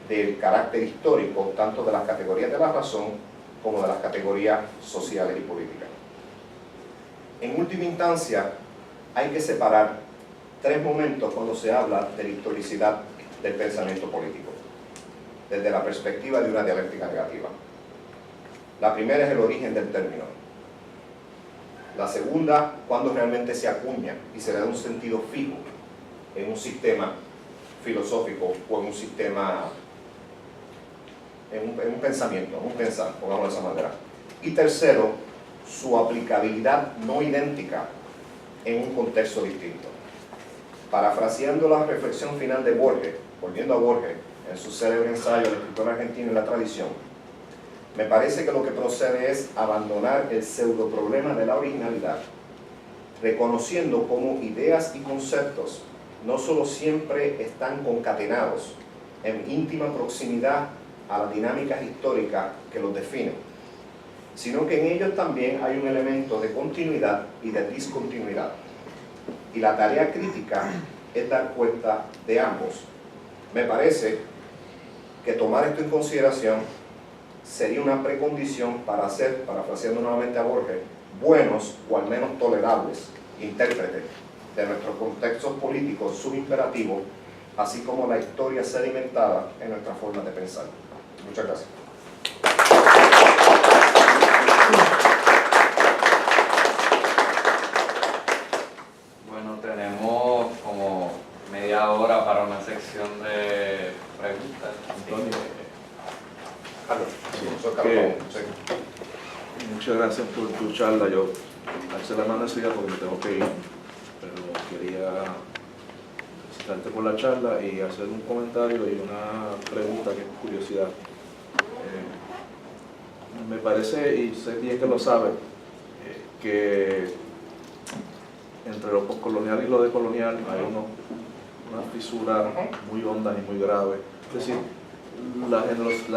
del carácter histórico tanto de las categorías de la razón como de las categorías sociales y políticas. En última instancia, hay que separar tres momentos cuando se habla de la historicidad del pensamiento político, desde la perspectiva de una dialéctica negativa. La primera es el origen del término. La segunda, cuando realmente se acuña y se le da un sentido fijo en un sistema filosófico o en un sistema, en un pensamiento, en un pensar, pongámoslo de esa manera. Y tercero, su aplicabilidad no idéntica en un contexto distinto. Parafraseando la reflexión final de Borges, volviendo a Borges, en su célebre ensayo El escritor argentino y la tradición, me parece que lo que procede es abandonar el pseudo problema de la originalidad, reconociendo cómo ideas y conceptos no solo siempre están concatenados en íntima proximidad a las dinámicas históricas que los definen, sino que en ellos también hay un elemento de continuidad y de discontinuidad. Y la tarea crítica es dar cuenta de ambos. Me parece que tomar esto en consideración sería una precondición para ser, parafraseando nuevamente a Borges, buenos o al menos tolerables intérpretes de nuestros contextos políticos subimperativos, así como la historia sedimentada en nuestra forma de pensar. Muchas gracias. Bueno, tenemos como media hora para una sección de preguntas. Antonio. Carlos, soy Que- Carlos. Sí. Muchas gracias por tu charla. Yo alcé la mano enseguida porque me tengo que ir, pero quería felicitarte por la charla y hacer un comentario y una pregunta que es curiosidad. Me parece, y sé bien que lo sabes, que entre lo postcolonial y lo decolonial hay una fisura muy honda y muy grave. Es decir, la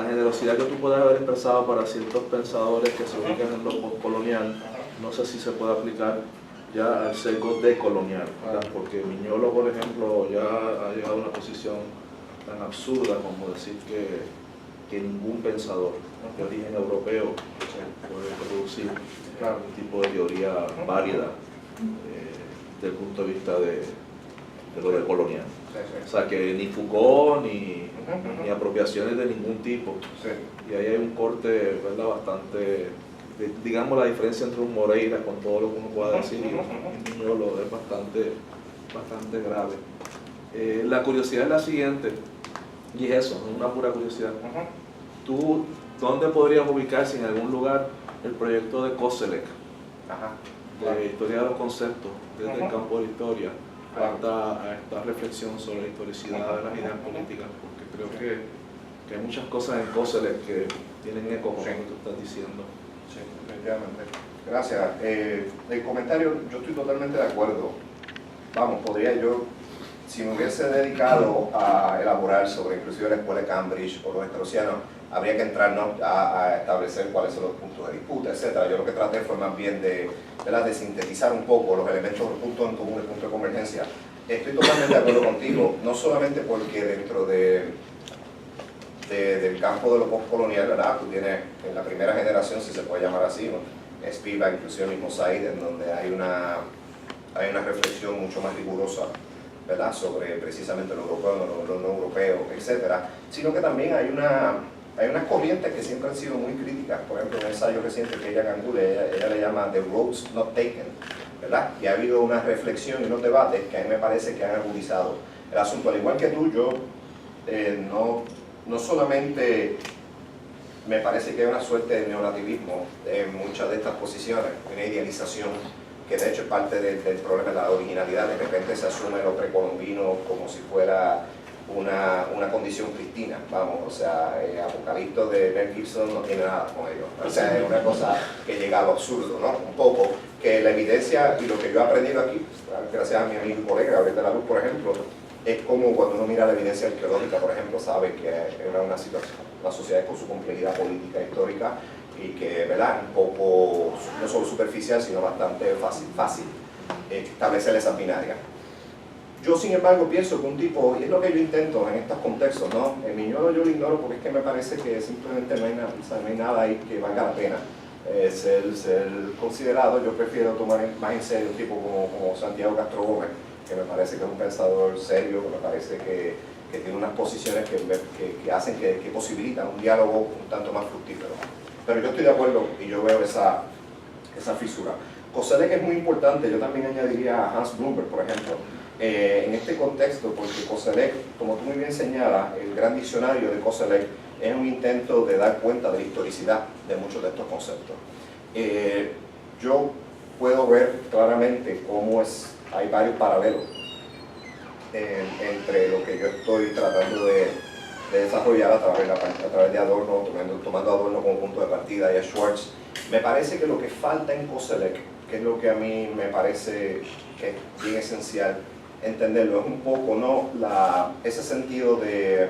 generosidad que tú puedes haber expresado para ciertos pensadores que se ubican en lo postcolonial, no sé si se puede aplicar ya al sesgo decolonial, ¿verdad? Porque Miñolo, por ejemplo, ya ha llegado a una posición tan absurda como decir que ningún pensador de origen europeo puede producir un tipo de teoría válida desde el punto de vista de lo decolonial. O sea, que ni Foucault ni apropiaciones de ningún tipo. Sí. Y ahí hay un corte, ¿verdad?, bastante digamos, la diferencia entre un Moreira con todo lo que uno pueda decir y un Niñolo es bastante grave. La curiosidad es la siguiente, y es eso, es una pura curiosidad. ¿Tú dónde podrías ubicar, si en algún lugar, el proyecto de COSELEC, de historia de los conceptos, desde el campo de la historia, a esta reflexión sobre la historicidad de las ideas políticas? Porque creo que hay muchas cosas en COSELEC que tienen eco con lo que tú estás diciendo. Sí, definitivamente. Gracias. El comentario, yo estoy totalmente de acuerdo. Vamos, podría yo, si me hubiese dedicado a elaborar sobre inclusive la escuela de Cambridge o los estrosianos, habría que entrarnos a establecer cuáles son los puntos de disputa, etc. Yo lo que traté fue más bien de sintetizar un poco los elementos, los puntos en común, el punto de convergencia. Estoy totalmente de acuerdo contigo, no solamente porque dentro del campo de lo postcolonial, ¿verdad? Tú tienes en la primera generación, si se puede llamar así, ¿no? Spivak, inclusive el mismo Said, en donde hay una reflexión mucho más rigurosa, ¿verdad? Sobre precisamente lo europeo, lo no europeo, etc. Sino que también hay unas corrientes que siempre han sido muy críticas. Por ejemplo, un ensayo reciente que ella Gangule, ella le llama The Roads Not Taken, ¿verdad? Y ha habido una reflexión y unos debates que a mí me parece que han agudizado el asunto. Al igual que tú, yo no solamente me parece que hay una suerte de neonativismo en muchas de estas posiciones, una idealización que de hecho es parte del problema de la originalidad. De repente se asume lo precolombino como si fuera una condición cristina, vamos, o sea, Apocalipto de Mel Gibson no tiene nada con ello, o sea, es una cosa que llega a lo absurdo, ¿no? Un poco, que la evidencia y lo que yo he aprendido aquí, gracias a mi amigo y colega Gabriel de la Luz, por ejemplo, es como cuando uno mira la evidencia arqueológica, por ejemplo, sabe que era una situación, la sociedad con su complejidad política e histórica, y que, ¿verdad?, un poco, no solo superficial, sino bastante fácil establecer esas binarias. Yo, sin embargo, pienso que un tipo, y es lo que yo intento en estos contextos, ¿no? El Miñolo yo lo ignoro porque es que me parece que simplemente no hay nada ahí que valga la pena ser considerado. Yo prefiero tomar más en serio un tipo como Santiago Castro Gómez, que me parece que es un pensador serio, que me parece que tiene unas posiciones que hacen, que posibilitan un diálogo un tanto más fructífero. Pero yo estoy de acuerdo y yo veo esa fisura. COSELEC es muy importante, yo también añadiría a Hans Blumberg, por ejemplo, en este contexto, porque COSELEC, como tú muy bien señalas, el gran diccionario de COSELEC es un intento de dar cuenta de la historicidad de muchos de estos conceptos. Yo puedo ver claramente cómo hay varios paralelos entre lo que yo estoy tratando de desarrollar a través de Adorno, tomando Adorno como punto de partida y a Schwartz. Me parece que lo que falta en COSELEC, que es lo que a mí me parece que es bien esencial entenderlo, es un poco, ¿no?, ese sentido de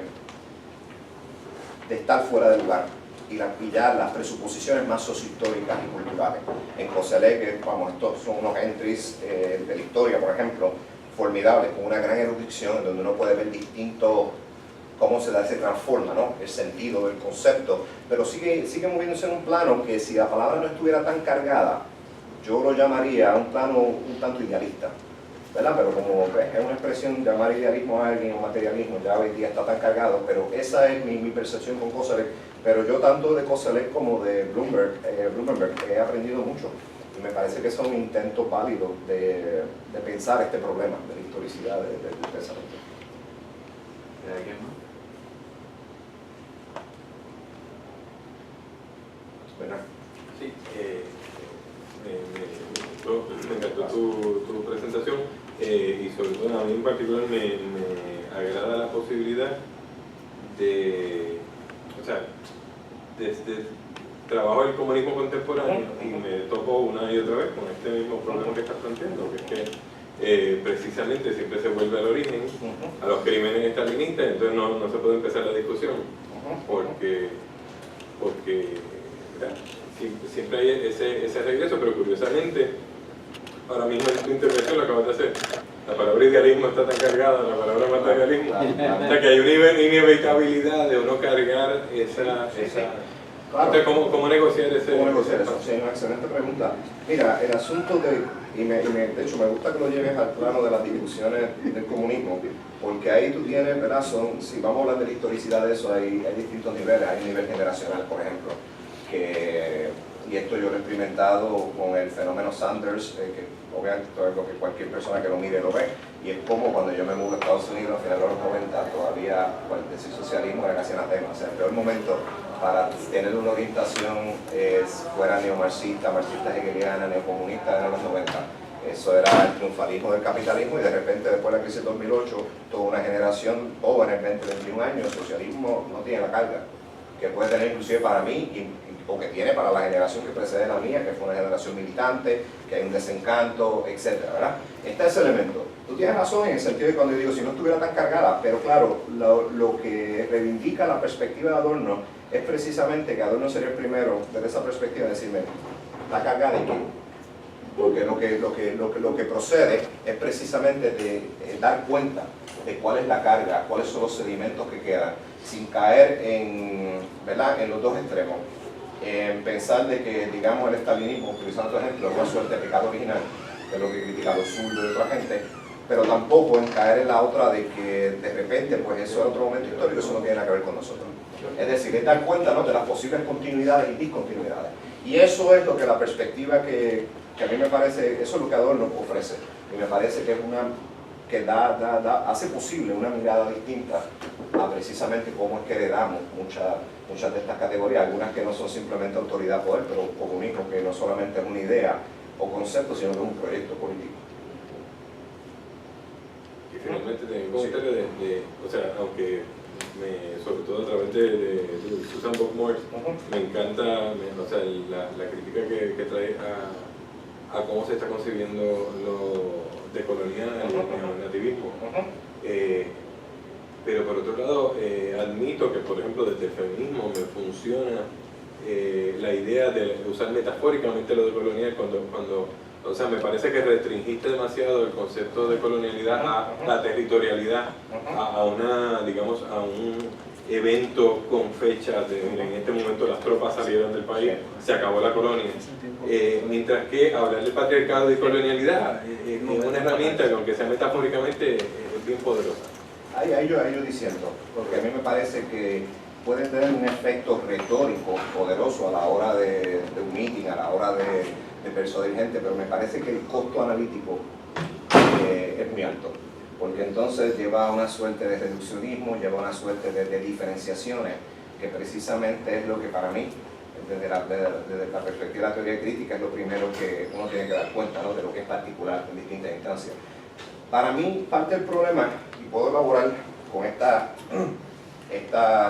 estar fuera de lugar y ya las presuposiciones más sociohistóricas y culturales. En COSELEC, vamos, estos son unos entries de la historia, por ejemplo, formidables, con una gran erudición, en donde uno puede ver distintos cómo se transforma, ¿no?, el sentido del concepto, pero sigue moviéndose en un plano que, si la palabra no estuviera tan cargada, yo lo llamaría un plano un tanto idealista, ¿verdad? Pero como es una expresión, llamar idealismo a alguien o materialismo ya hoy día está tan cargado, pero esa es mi percepción con COSELEC. Pero yo tanto de COSELEC como de Bloomberg he aprendido mucho, y me parece que son intentos válidos de pensar este problema de la historicidad del pensamiento. ¿De alguien más? Sí, me encantó tu presentación, y sobre todo a mí en particular me agrada la posibilidad de, o sea, desde trabajo del comunismo contemporáneo, y me topo una y otra vez con este mismo problema que estás planteando, que es que precisamente siempre se vuelve al origen, a los crímenes estalinistas, entonces no se puede empezar la discusión, porque siempre hay ese regreso. Pero curiosamente, ahora mismo en tu intervención lo acabas de hacer, la palabra idealismo está tan cargada, la palabra materialismo, o sea que hay una inevitabilidad de uno cargar esa Claro. Entonces, ¿cómo negociar ese? ¿Cómo negociar eso? Sí, una excelente pregunta. Mira, el asunto de hecho me gusta que lo lleves al plano de las discusiones del comunismo, porque ahí tú tienes, ¿verdad? Si vamos a hablar de la historicidad de eso, hay distintos niveles. Hay un nivel generacional, por ejemplo, que y esto yo lo he experimentado con el fenómeno Sanders, que obviamente todo es lo que cualquier persona que lo mire lo ve, y es como cuando yo me mudé a Estados Unidos a finales de los 90, todavía decir socialismo era casi anatema, o sea, el peor momento para tener una orientación fuera neomarxista, marxista hegeliana, neocomunista en los 90. Eso era el triunfalismo del capitalismo y de repente después de la crisis de 2008, toda una generación jóvenes, 20, 21 años, el socialismo no tiene la carga que puede tener inclusive para mí o que tiene para la generación que precede la mía, que fue una generación militante, que hay un desencanto, etcétera, ¿verdad? Está ese elemento. Tú tienes razón en el sentido de cuando yo digo, si no estuviera tan cargada, pero claro, lo que reivindica la perspectiva de Adorno es precisamente que Adorno sería el primero, desde esa perspectiva, de decirme, ¿está cargada de qué? Porque lo que procede es precisamente de dar cuenta de cuál es la carga, cuáles son los sedimentos que quedan, sin caer en, ¿verdad?, en los dos extremos. En pensar de que, digamos, el estalinismo, utilizando otro ejemplo, es una suerte de pecado original, que es lo que critica los zurdos de otra gente, pero tampoco en caer en la otra de que de repente, pues eso es otro momento histórico, eso no tiene nada que ver con nosotros. Es decir, es dar cuenta, ¿no?, de las posibles continuidades y discontinuidades. Y eso es lo que la perspectiva que a mí me parece, eso es lo que Adorno ofrece, y me parece que es que hace posible una mirada distinta a precisamente cómo es que heredamos muchas de estas categorías, algunas que no son simplemente autoridad poder, pero comunismo, que no solamente es una idea o concepto, sino que es un proyecto político. Y finalmente tengo un comentario o sea, aunque sobre todo a través de Susan Buckmore, me encanta o sea, la crítica que trae a cómo se está concibiendo lo decolonial, el neonativismo. Pero por otro lado, admito que, por ejemplo, desde el feminismo me funciona la idea de usar metafóricamente lo de colonial cuando o sea, me parece que restringiste demasiado el concepto de colonialidad a la territorialidad, a una, digamos, a un evento con fecha de, mira, en este momento las tropas salieron del país, se acabó la colonia. Mientras que hablar del patriarcado y colonialidad es una herramienta que, aunque sea metafóricamente, es bien poderosa. Ahí yo diciendo, porque a mí me parece que puede tener un efecto retórico poderoso a la hora de un meeting, a la hora de persuadir gente, pero me parece que el costo analítico es muy alto, porque entonces lleva a una suerte de reduccionismo, lleva a una suerte de diferenciaciones, que precisamente es lo que para mí, desde la perspectiva de la teoría crítica, es lo primero que uno tiene que dar cuenta, ¿no?, de lo que es particular en distintas instancias. Para mí, parte del problema, y puedo elaborar con estas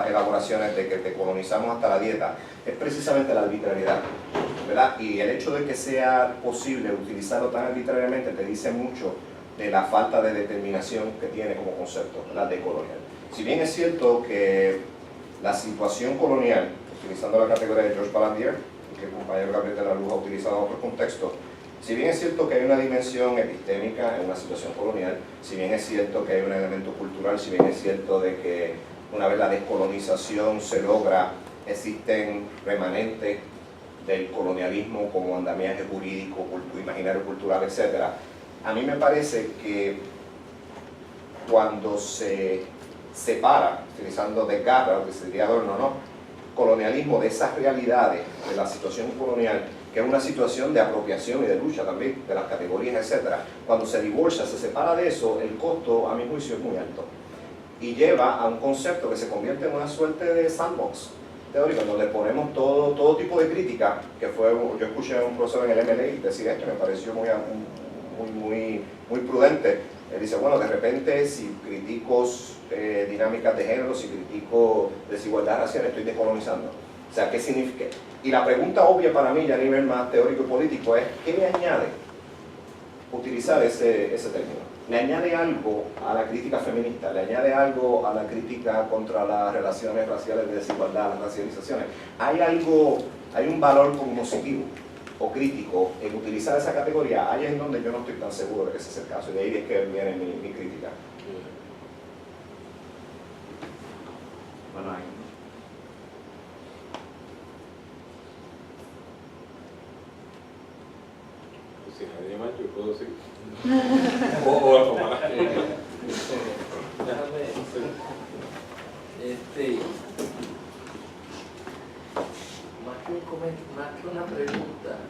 elaboraciones de que decolonizamos hasta la dieta, es precisamente la arbitrariedad, ¿verdad? Y el hecho de que sea posible utilizarlo tan arbitrariamente te dice mucho de la falta de determinación que tiene como concepto, ¿verdad?, de colonial. Si bien es cierto que la situación colonial, utilizando la categoría de George Balandier, que el compañero Gabriel de la Luz ha utilizado en otros contextos, si bien es cierto que hay una dimensión epistémica en una situación colonial, si bien es cierto que hay un elemento cultural, si bien es cierto de que una vez la descolonización se logra, existen remanentes del colonialismo como andamiaje jurídico, imaginario cultural, etc. A mí me parece que cuando se separa, utilizando Descartes, lo que se diría Adorno, ¿no?, colonialismo de esas realidades, de la situación colonial, que es una situación de apropiación y de lucha también, de las categorías, etc. Cuando se divorcia, se separa de eso, el costo, a mi juicio, es muy alto. Y lleva a un concepto que se convierte en una suerte de sandbox teórico, donde ponemos todo tipo de crítica, que fue, yo escuché a un profesor en el MLA decir esto, me pareció muy prudente. Él dice, bueno, de repente, si critico dinámicas de género, si critico desigualdad racial, estoy decolonizando. O sea, ¿qué significa? Y la pregunta obvia para mí, ya a nivel más teórico y político, es ¿qué le añade utilizar ese término? ¿Le añade algo a la crítica feminista? ¿Le añade algo a la crítica contra las relaciones raciales de desigualdad, las racializaciones? ¿Hay un valor cognitivo o crítico en utilizar esa categoría? Ahí es donde yo no estoy tan seguro de que ese es el caso, y de ahí es que viene mi crítica. Bueno, Si nadie más, yo puedo seguir. o más. Déjame, más un comentario, más que una pregunta.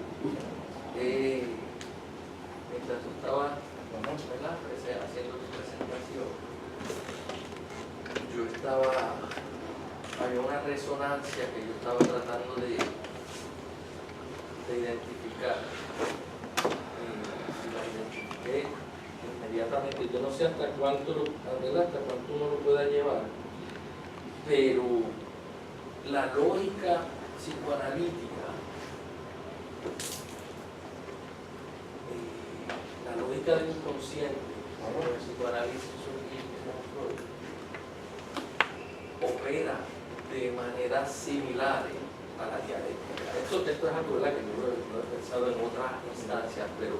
Mientras tú estabas, ¿verdad?, haciendo tu presentación, yo estaba, había una resonancia que yo estaba tratando de identificar. Y la identifiqué inmediatamente. Yo no sé hasta cuánto uno lo pueda llevar, pero la lógica psicoanalítica, la lógica del inconsciente, el psicoanálisis opera de maneras similares a la dialéctica. Esto es algo, ¿verdad?, que yo lo he pensado en otras instancias, pero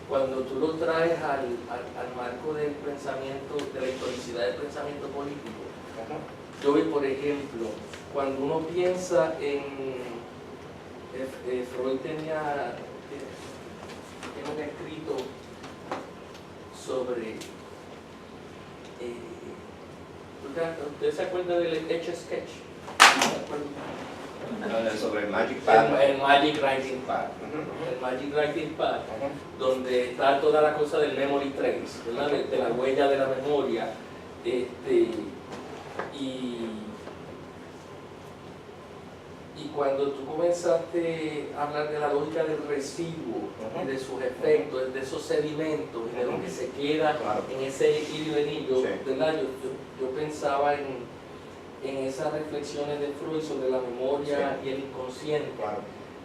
cuando tú lo traes al marco del pensamiento, de la historicidad del pensamiento político, yo vi, por ejemplo, cuando uno piensa en Freud tiene un escrito sobre ¿usted se acuerda del Etch-a-Sketch? Sobre el Magic Pad. El Magic Writing Pad. El Magic Writing Pad, donde está toda la cosa del memory trace, ¿verdad?, de la huella de la memoria. Y cuando tú comenzaste a hablar de la lógica del residuo y de sus efectos, de esos sedimentos y de lo que se queda en ese ir y venir, ¿verdad?, yo pensaba en esas reflexiones de Freud sobre la memoria y el inconsciente.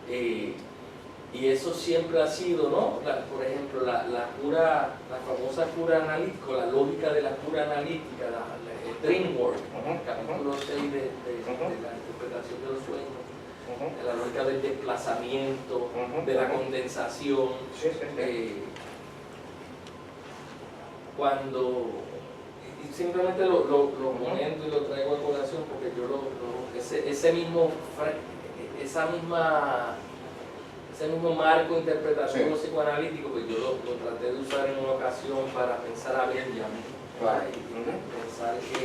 Y eso siempre ha sido, ¿no? Por ejemplo, la famosa cura analítica, la lógica de la cura analítica, el dream work, capítulo 6 de la interpretación de los sueños, de la lógica del desplazamiento, de la condensación. Y simplemente lo comento y lo traigo a colación porque yo ese mismo marco interpretativo psicoanalítico, pues yo lo traté de usar en una ocasión para pensar a Benjamin, y pensar que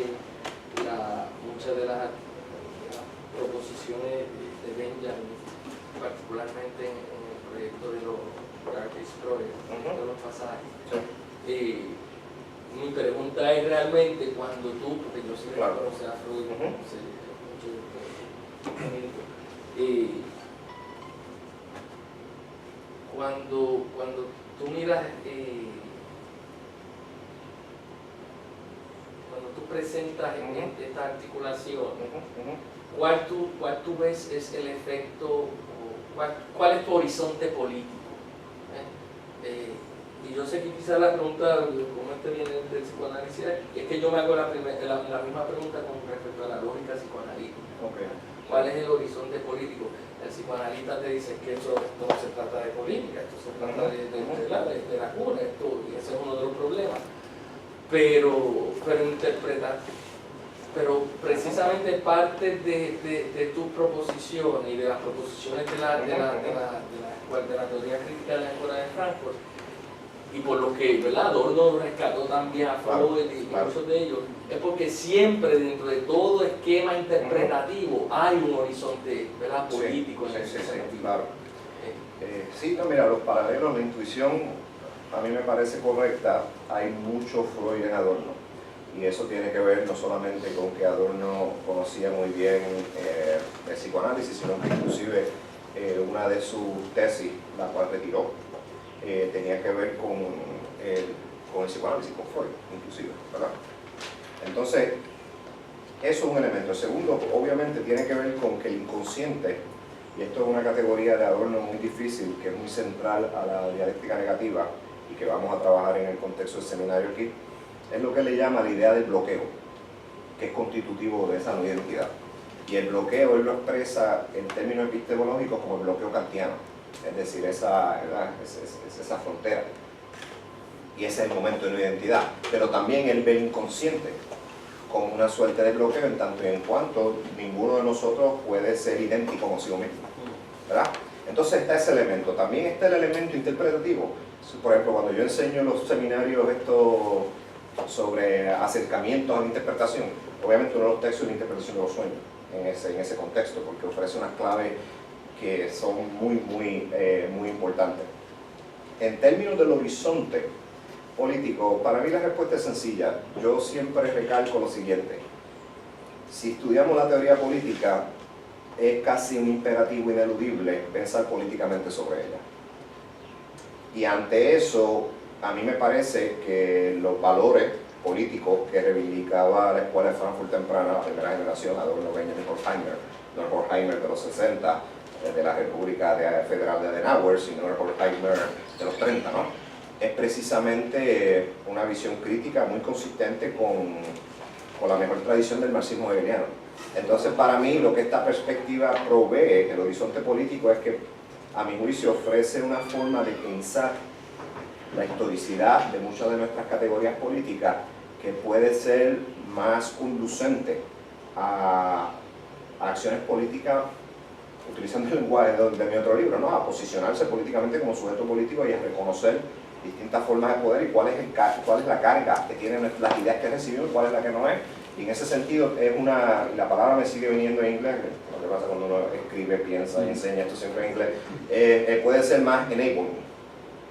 muchas de las proposiciones de Benjamin, particularmente en el proyecto de los Dark Destroyer, de los pasajes, mi pregunta es realmente cuando tú, porque yo sé que conoces a Freud, cuando tú miras, cuando tú presentas esta articulación, ¿cuál tú ves es el efecto, cuál es tu horizonte político? Y yo sé que quizás la pregunta, como viene del psicoanálisis, es que yo me hago la misma pregunta con respecto a la lógica psicoanalítica. ¿Cuál es el horizonte político? El psicoanalista te dice que esto no se trata de política, esto se trata de la cura, y ese es uno de los problemas. Pero precisamente parte de tus proposiciones y de las proposiciones de la teoría crítica de la escuela de Frankfurt, y por lo que, ¿verdad?, Adorno rescató también a Freud y muchos de ellos, es porque siempre dentro de todo esquema interpretativo hay un horizonte, ¿verdad?, político en ese sentido. Sí, no, mira, los paralelos, la intuición a mí me parece correcta. Hay mucho Freud en Adorno, y eso tiene que ver no solamente con que Adorno conocía muy bien el psicoanálisis, sino que inclusive una de sus tesis, la cual retiró, tenía que ver con el psicoanálisis, con Freud, inclusive, ¿verdad? Entonces, eso es un elemento. El segundo, obviamente, tiene que ver con que el inconsciente, y esto es una categoría de Adorno muy difícil, que es muy central a la dialéctica negativa, y que vamos a trabajar en el contexto del seminario aquí, es lo que le llama la idea del bloqueo, que es constitutivo de esa no identidad. Y el bloqueo él lo expresa en términos epistemológicos como el bloqueo kantiano, es decir, esa frontera, y ese es el momento de no identidad. Pero también él ve el inconsciente como una suerte de bloqueo, en tanto y en cuanto ninguno de nosotros puede ser idéntico consigo mismo, ¿verdad? Entonces está ese elemento. También está el elemento interpretativo. Por ejemplo, cuando yo enseño en los seminarios esto sobre acercamientos a la interpretación, obviamente uno de los textos es la interpretación de los sueños en ese contexto, porque ofrece unas claves que son muy importantes. En términos del horizonte político, para mí la respuesta es sencilla. Yo siempre recalco lo siguiente: si estudiamos la teoría política, es casi un imperativo ineludible pensar políticamente sobre ella. Y ante eso, a mí me parece que los valores políticos que reivindicaba la Escuela de Frankfurt temprana, la primera generación, Adorno, Benjamin Horkheimer, no el Horkheimer de los 60, de la República Federal de Adenauer, sino el Horkheimer de los 30, ¿no? Es precisamente una visión crítica muy consistente con la mejor tradición del marxismo hegeliano. Entonces, para mí, lo que esta perspectiva provee, el horizonte político, es que, a mi juicio, ofrece una forma de pensar la historicidad de muchas de nuestras categorías políticas que puede ser más conducente a acciones políticas, utilizando el lenguaje de mi otro libro, ¿no? A posicionarse políticamente como sujeto político y a reconocer distintas formas de poder y cuál es la carga que tienen las ideas que recibimos y cuál es la que no es. Y en ese sentido, la palabra me sigue viniendo en inglés, lo que pasa cuando uno escribe, piensa y enseña esto siempre en inglés, puede ser más enabling,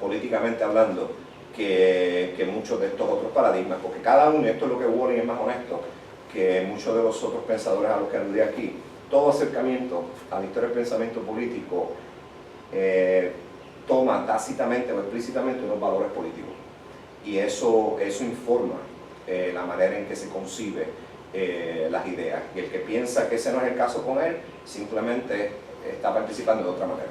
políticamente hablando, que muchos de estos otros paradigmas, porque cada uno, y esto es lo que Walling es más honesto, que muchos de los otros pensadores a los que aludí aquí, todo acercamiento a la historia del pensamiento político toma tácitamente o explícitamente unos valores políticos. Y eso informa la manera en que se concibe las ideas. Y el que piensa que ese no es el caso con él, simplemente está participando de otra manera.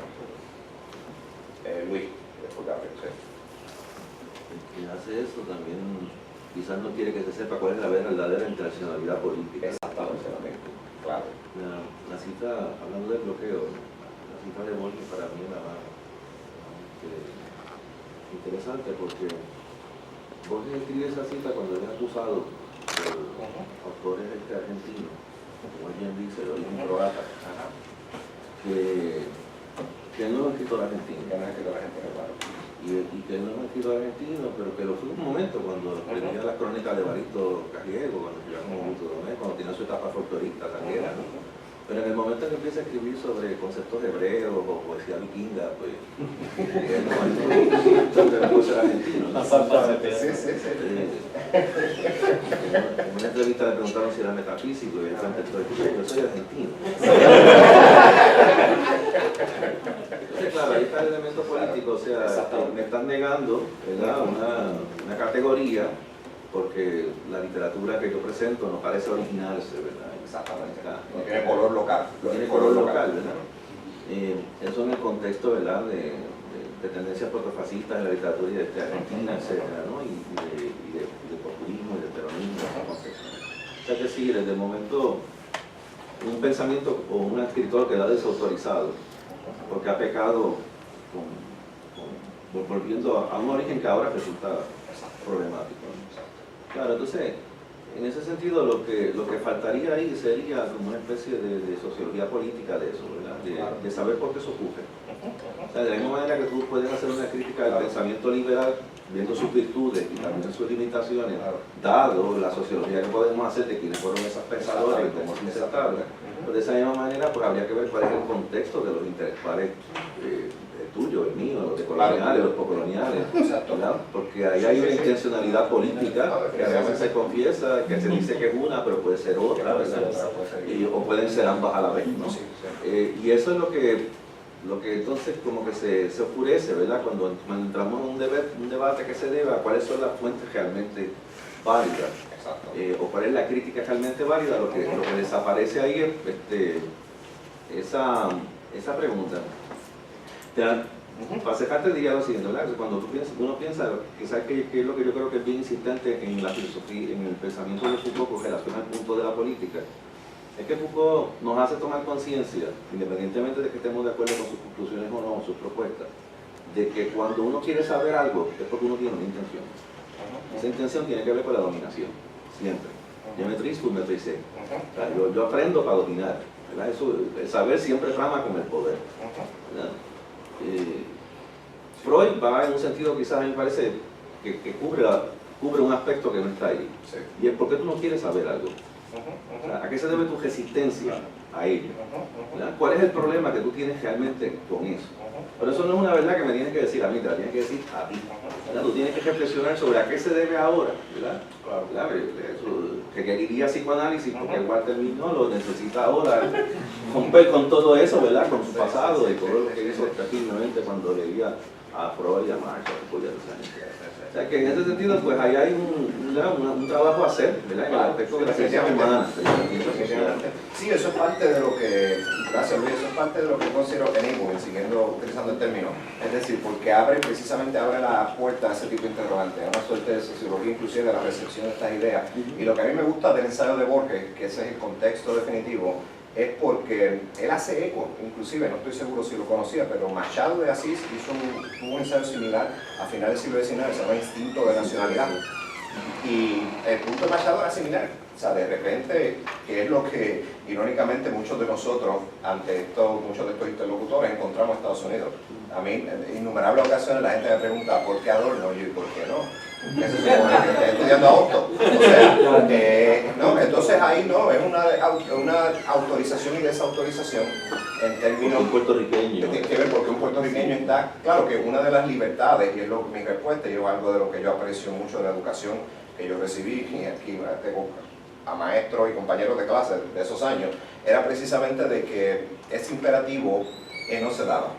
Luis, después Gabriel. ¿Sí? El que hace eso también quizás no quiere que se sepa cuál es la verdadera intencionalidad política. Exactamente, claro. La cita, hablando del bloqueo, la cita de Walling para mí es la más interesante, porque Borges escribe esa cita cuando es acusado por autores argentinos, como alguien dice, de origen croata, que no es un escritor argentino. Y que no es un escritor argentino, pero que lo fue un momento cuando leía las crónicas de Evaristo Cajiego, cuando escribía como Augusto, cuando tenía su etapa folclorista también, ¿no? Pero en el momento en que empieza a escribir sobre conceptos hebreos o poesía vikinga, pues él no puede ser argentino, ¿no? Sí. En una entrevista le preguntaron si era metafísico y él contestó: yo soy argentino. Entonces, claro, ahí está el elemento político, o sea, me están negando, ¿verdad?, una categoría, porque la literatura que yo presento no parece originarse, ¿verdad? Exactamente. No tiene color local. No tiene color local, ¿verdad? Eso en el contexto, ¿verdad?, de tendencias protofascistas en la literatura de Argentina, etcétera, ¿no? Y de populismo y de peronismo. O sea que sí, desde el momento, un pensamiento o un escritor queda desautorizado porque ha pecado volviendo a un origen que ahora resulta problemático, ¿no? Claro, entonces, en ese sentido, lo que faltaría ahí sería como una especie de sociología política de eso, ¿verdad? De saber por qué eso ocurre. O sea, de la misma manera que tú puedes hacer una crítica del pensamiento liberal, viendo sus virtudes y también sus limitaciones, dado la sociología que podemos hacer de quiénes fueron esos pensadores y cómo se insertaron, pues de esa misma manera pues habría que ver cuál es el contexto de los intelectuales tuyo, el mío, los decoloniales, los postcoloniales, ¿verdad? Porque ahí hay una intencionalidad política que a veces se confiesa, que se dice que es una, pero puede ser otra, ¿verdad? O pueden ser ambas a la vez, ¿no? Y eso es lo que entonces como que se oscurece, ¿verdad? Cuando entramos en un debate que se debe a cuáles son las fuentes realmente válidas, o cuál es la crítica realmente válida, lo que desaparece ahí es esa pregunta. Para cerrarte diría lo siguiente, ¿verdad? Cuando uno piensa, quizás que es lo que yo creo que es bien insistente en la filosofía, en el pensamiento de Foucault con relación al punto de la política, es que Foucault nos hace tomar conciencia, independientemente de que estemos de acuerdo con sus conclusiones o no, sus propuestas, de que cuando uno quiere saber algo es porque uno tiene una intención. Esa intención tiene que ver con la dominación, siempre. Yo me trisco, me tricé. Yo aprendo para dominar, ¿verdad? Eso, el saber siempre trama con el poder, ¿verdad? Freud va en un sentido, quizás a mí me parece, que cubre un aspecto que no está ahí. Y es porque tú no quieres saber algo. O sea, ¿a qué se debe tu resistencia a ellos. ¿Verdad? ¿Cuál es el problema que tú tienes realmente con eso? Pero eso no es una verdad que me tienes que decir a mí, te la tienes que decir a ti. ¿Verdad? Tú tienes que reflexionar sobre a qué se debe ahora, ¿verdad? ¿Verdad? Eso, que quería psicoanálisis porque Walter Mignolo lo necesita ahora romper con todo eso, ¿verdad? Con su pasado y todo lo que hizo firmemente cuando leía a Freud y a Marx, o sea que en ese sentido pues ahí hay un trabajo a hacer, ¿verdad? En el aspecto de la ciencia humana. Sí, eso es parte de lo que, gracias Luis, eso es parte de lo que considero enabling, siguiendo utilizando el término. Es decir, porque precisamente abre la puerta a ese tipo de interrogantes, a una suerte de sociología inclusive de la recepción de estas ideas. Y lo que a mí me gusta del ensayo de Borges, que ese es el contexto definitivo, es porque él hace eco, inclusive, no estoy seguro si lo conocía, pero Machado de Asís hizo un ensayo similar a finales del siglo XIX, se llama Instinto de Nacionalidad. Y el punto de Machado era similar, o sea, de repente, que es lo que irónicamente muchos de nosotros, ante muchos de estos interlocutores, encontramos en Estados Unidos. A mí, en innumerables ocasiones la gente me pregunta, ¿por qué Adorno? Y yo, ¿por qué no? Eso se supone que está estudiando a Otto. O sea, no, entonces ahí no, es una autorización y desautorización en términos puertorriqueños. Tiene que ver porque un puertorriqueño está, claro que una de las libertades, y es mi respuesta, y es algo de lo que yo aprecio mucho de la educación que yo recibí, y aquí tengo a maestros y compañeros de clase de esos años, era precisamente de que ese imperativo no se daba.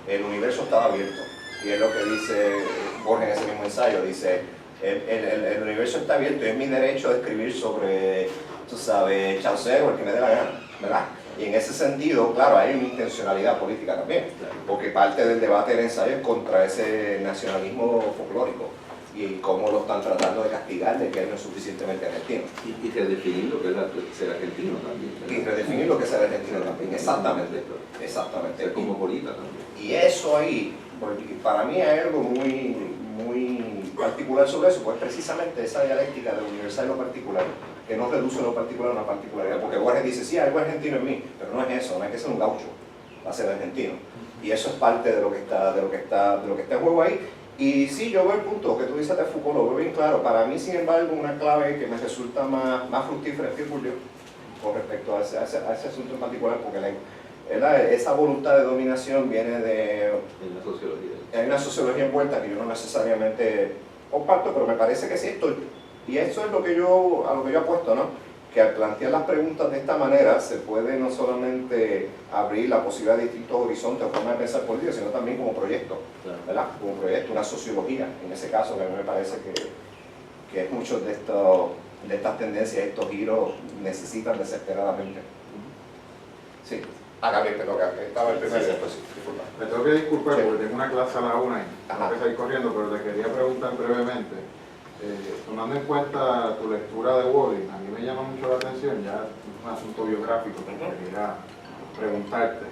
El universo estaba abierto. Y es lo que dice Borges en ese mismo ensayo, dice, el universo está abierto y es mi derecho de escribir sobre, tú sabes, Chaucer o el que me dé la gana, ¿verdad? Y en ese sentido, claro, hay una intencionalidad política también, porque parte del debate del ensayo es contra ese nacionalismo folclórico y cómo lo están tratando de castigar de que él no es suficientemente argentino. Y redefinir lo que es ser argentino también. Y redefinir lo que es ser argentino también, exactamente. Exactamente. Ser cosmopolita también. Y eso ahí, para mí hay algo muy particular sobre eso, pues precisamente esa dialéctica de lo universal y lo particular, que no reduce lo particular a una particularidad, porque Borges dice, sí, hay algo argentino en mí, pero no es eso, no es que sea un gaucho, va a ser argentino. Y eso es parte de lo que está en juego ahí. Y sí, yo veo el punto que tú dices de Foucault, lo veo bien claro. Para mí, sin embargo, una clave que me resulta más fructífera es Bourdieu con respecto a ese asunto en particular, porque esa voluntad de dominación viene de... En la sociología. Hay una sociología envuelta que yo no necesariamente comparto, pero me parece que sí estoy. Y eso es a lo que yo apuesto, ¿no? Que al plantear las preguntas de esta manera se puede no solamente abrir la posibilidad de distintos horizontes o formas de pensar política, sino también como proyecto, ¿verdad? Como proyecto, una sociología, en ese caso, que a mí me parece que muchos de estas tendencias, estos giros, necesitan desesperadamente. Sí. Gabriel, te toca. Estaba el primero y después sí, disculpa. Me tengo que disculpar porque tengo una clase a la 1 y tengo que salir corriendo, pero te quería preguntar brevemente. Tomando en cuenta tu lectura de Walling, a mí me llama mucho la atención, ya es un asunto biográfico que quería preguntarte.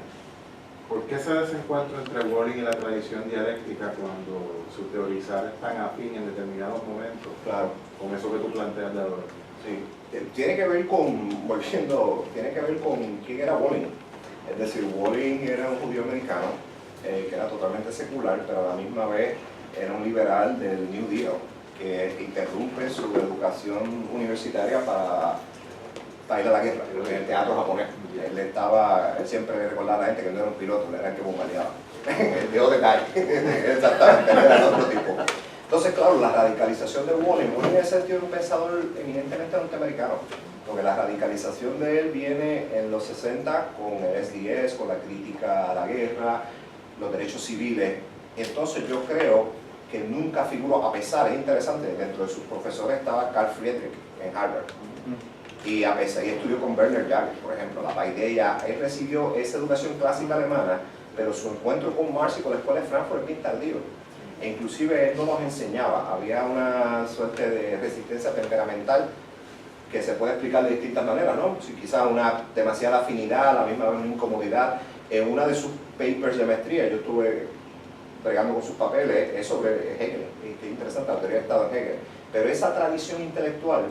¿Por qué ese desencuentro entre Walling y la tradición dialéctica cuando su teorizar es tan afín en determinados momentos? Claro. Con eso que tú planteas de ahora. Sí. Tiene que ver con quién era Walling. Es decir, Walling era un judío americano que era totalmente secular, pero a la misma vez era un liberal del New Deal, que interrumpe su educación universitaria para ir a la guerra, en el teatro japonés. Él siempre recordaba a la gente que no era un piloto, él era el que bombardeaba. El dios de Dai, exactamente, él era el otro tipo. Entonces, claro, la radicalización de Walling en el sentido de un pensador eminentemente norteamericano, porque la radicalización de él viene en los 60 con el SDS, con la crítica a la guerra, los derechos civiles. Entonces yo creo que nunca figuró, a pesar, es interesante, dentro de sus profesores estaba Carl Friedrich en Harvard, y a pesar, y estudió con Werner Jaeger, por ejemplo, la Paideia. Él recibió esa educación clásica alemana, pero su encuentro con Marx y con la escuela de Frankfurt es bien tardío. E inclusive él no nos enseñaba, había una suerte de resistencia temperamental que se puede explicar de distintas maneras, ¿no? Si quizás una demasiada afinidad, a la misma vez una incomodidad. En una de sus papers de maestría, yo estuve bregando con sus papeles, es sobre Hegel, y qué interesante, la teoría de Estado en Hegel. Pero esa tradición intelectual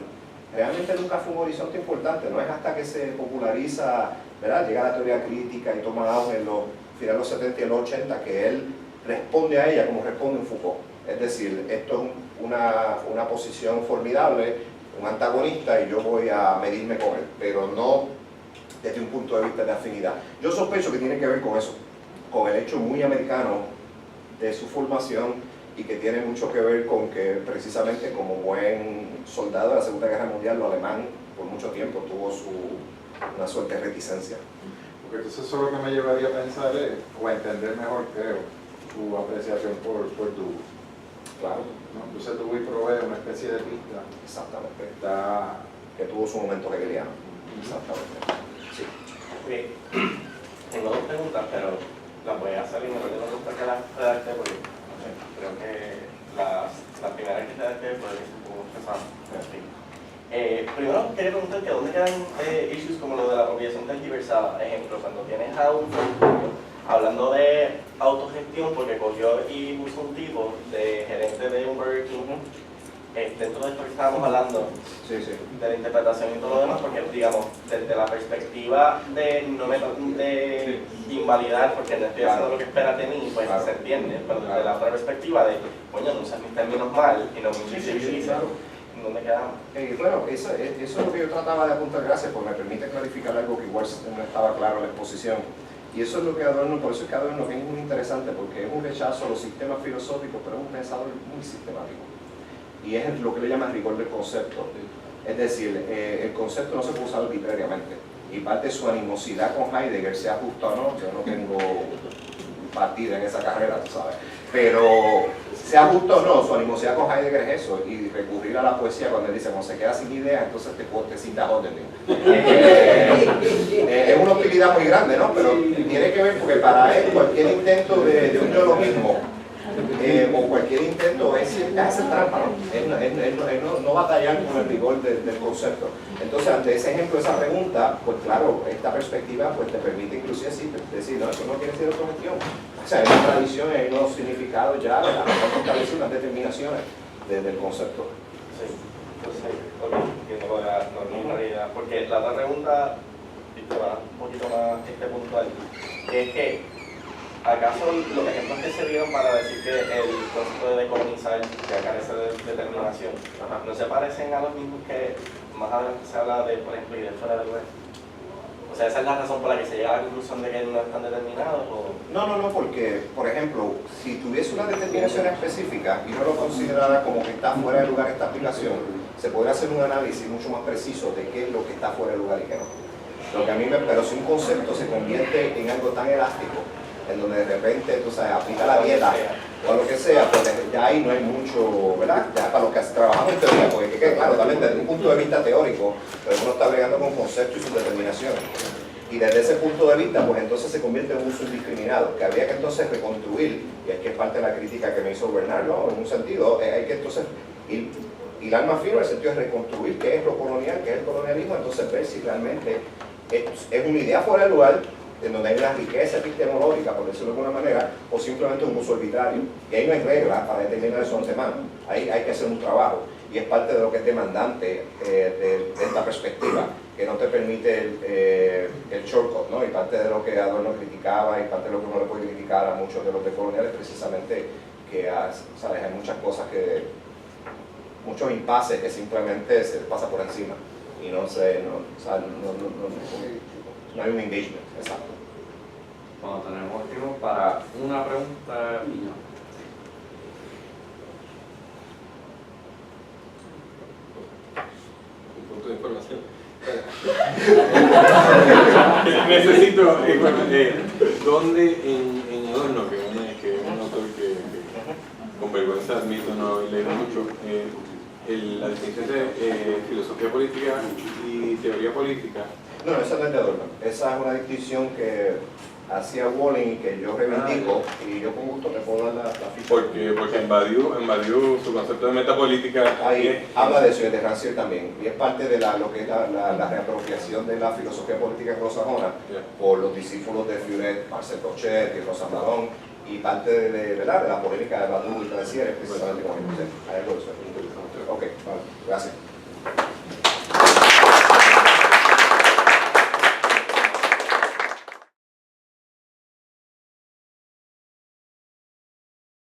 realmente nunca fue un horizonte importante, no es hasta que se populariza, ¿verdad? Llega la teoría crítica y toma auge en los finales de los 70 y los 80, que él responde a ella como responde en Foucault. Es decir, esto es una posición formidable, un antagonista, y yo voy a medirme con él, pero no desde un punto de vista de afinidad. Yo sospecho que tiene que ver con eso, con el hecho muy americano de su formación y que tiene mucho que ver con que precisamente como buen soldado de la Segunda Guerra Mundial, lo alemán por mucho tiempo tuvo una suerte de reticencia. Porque entonces eso lo que me llevaría a pensar es, o a entender mejor, creo, tu apreciación por Dewey. Claro, ¿No? Entonces Dewey provee una especie de pista exactamente. que está... Que tuvo su momento hegeliano. Exactamente. Sí. Tengo dos preguntas, pero las voy a hacer y me gusta que las redacte porque creo que las primeras que redacte pueden ser un poco pesadas. Primero quería preguntar que dónde quedan issues como lo de la apropiación tergiversada. Ejemplo, cuando tienes a un funcionario hablando de autogestión porque cogió y puso un tipo de gerente de un Burger King, dentro de esto que estábamos hablando Sí, sí. de la interpretación y todo lo demás, porque digamos, desde la perspectiva de no me de invalidar porque no estoy haciendo lo que esperas de mí, pues Claro. se entiende, pero desde la otra perspectiva de, coño, no usas mis términos mal y no me invisibilizas, ¿dónde quedamos? Bueno, eso es lo que yo trataba de apuntar, gracias, porque me permite clarificar algo que igual no estaba claro en la exposición. Y eso es lo que Adorno, por eso es que Adorno es muy interesante, porque es un rechazo a los sistemas filosóficos, pero es un pensador muy sistemático. Y es lo que le llama rigor del concepto. Es decir, el concepto no se puede usar arbitrariamente. Y parte de su animosidad con Heidegger, sea justo o no, yo no tengo partida en esa carrera, tú sabes. Pero sea justo o no, su animosidad con Heidegger es eso, y recurrir a la poesía cuando él dice, cuando se queda sin ideas, entonces te citas orden. Es una utilidad muy grande, ¿no? Pero tiene que ver porque para él cualquier intento de un neologismo o cualquier intento es hacer trampa, ¿no? Él no batallar con el rigor del concepto. Entonces, ante ese ejemplo, esa pregunta, pues claro, esta perspectiva pues te permite inclusive decir, no, eso no quiere decir autogestión. O sea, hay una tradición, hay unos significados ya, establecidas unas determinaciones del concepto. Sí, entonces, entiendo lo de la normalidad, porque la otra pregunta, un poquito más puntual, que es que ¿acaso los ejemplos que se dieron para decir que el concepto de decolonizar ya carece de determinación no se parecen a los mismos que más adelante se habla de, por ejemplo, ideas fuera del web? O sea, ¿esa es la razón por la que se llega a la conclusión de que no están determinados? ¿O? No, porque, por ejemplo, si tuviese una determinación específica y no lo considerara como que está fuera de lugar esta aplicación, se podría hacer un análisis mucho más preciso de qué es lo que está fuera de lugar y qué no. Pero si un concepto se convierte en algo tan elástico, en donde de repente, tú sabes, aplica la dieta o lo que sea, pues ya ahí no hay mucho, ¿verdad? Ya para lo que trabajamos en teoría, porque claro, también desde un punto de vista teórico, pero uno está bregando con conceptos y sus determinaciones. Y desde ese punto de vista, pues entonces se convierte en un uso indiscriminado, que habría que entonces reconstruir, y es que es parte de la crítica que me hizo Bernard, ¿no? En un sentido, hay que entonces hilar más fino en el sentido de reconstruir qué es lo colonial, qué es el colonialismo, entonces ver si realmente es una idea fuera de lugar, en donde hay una riqueza epistemológica, por decirlo de alguna manera, o simplemente un uso arbitrario. Y ahí no hay reglas para determinar eso antemano. Ahí hay que hacer un trabajo. Y es parte de lo que es demandante de esta perspectiva, que no te permite el shortcut, ¿no? Y parte de lo que Adorno criticaba, y parte de lo que uno le puede criticar a muchos de los decoloniales, precisamente que ¿sabes? Hay muchas cosas muchos impases que simplemente se les pasa por encima. Y no hay un engagement, exacto. Bueno, tenemos tiempo para una pregunta y ya. Un punto de información. Necesito ¿dónde en Adorno, que es un autor que con vergüenza admito no he leído mucho, la distinción de filosofía política y teoría política? No, esa no es de Adorno. Esa es una distinción que hacía Walling y que yo reivindico, y yo con gusto te puedo dar la ficha. Porque en Badiou su concepto de metapolítica Ahí habla de eso y de Rancière también, y es parte de lo que es la reapropiación de la filosofía política anglosajona por los discípulos de Furet, Marcel Rochet y Rosa Malone, y parte de la polémica de Badiou y Rancière, precisamente con el hay algo de eso. Ok, vale, gracias.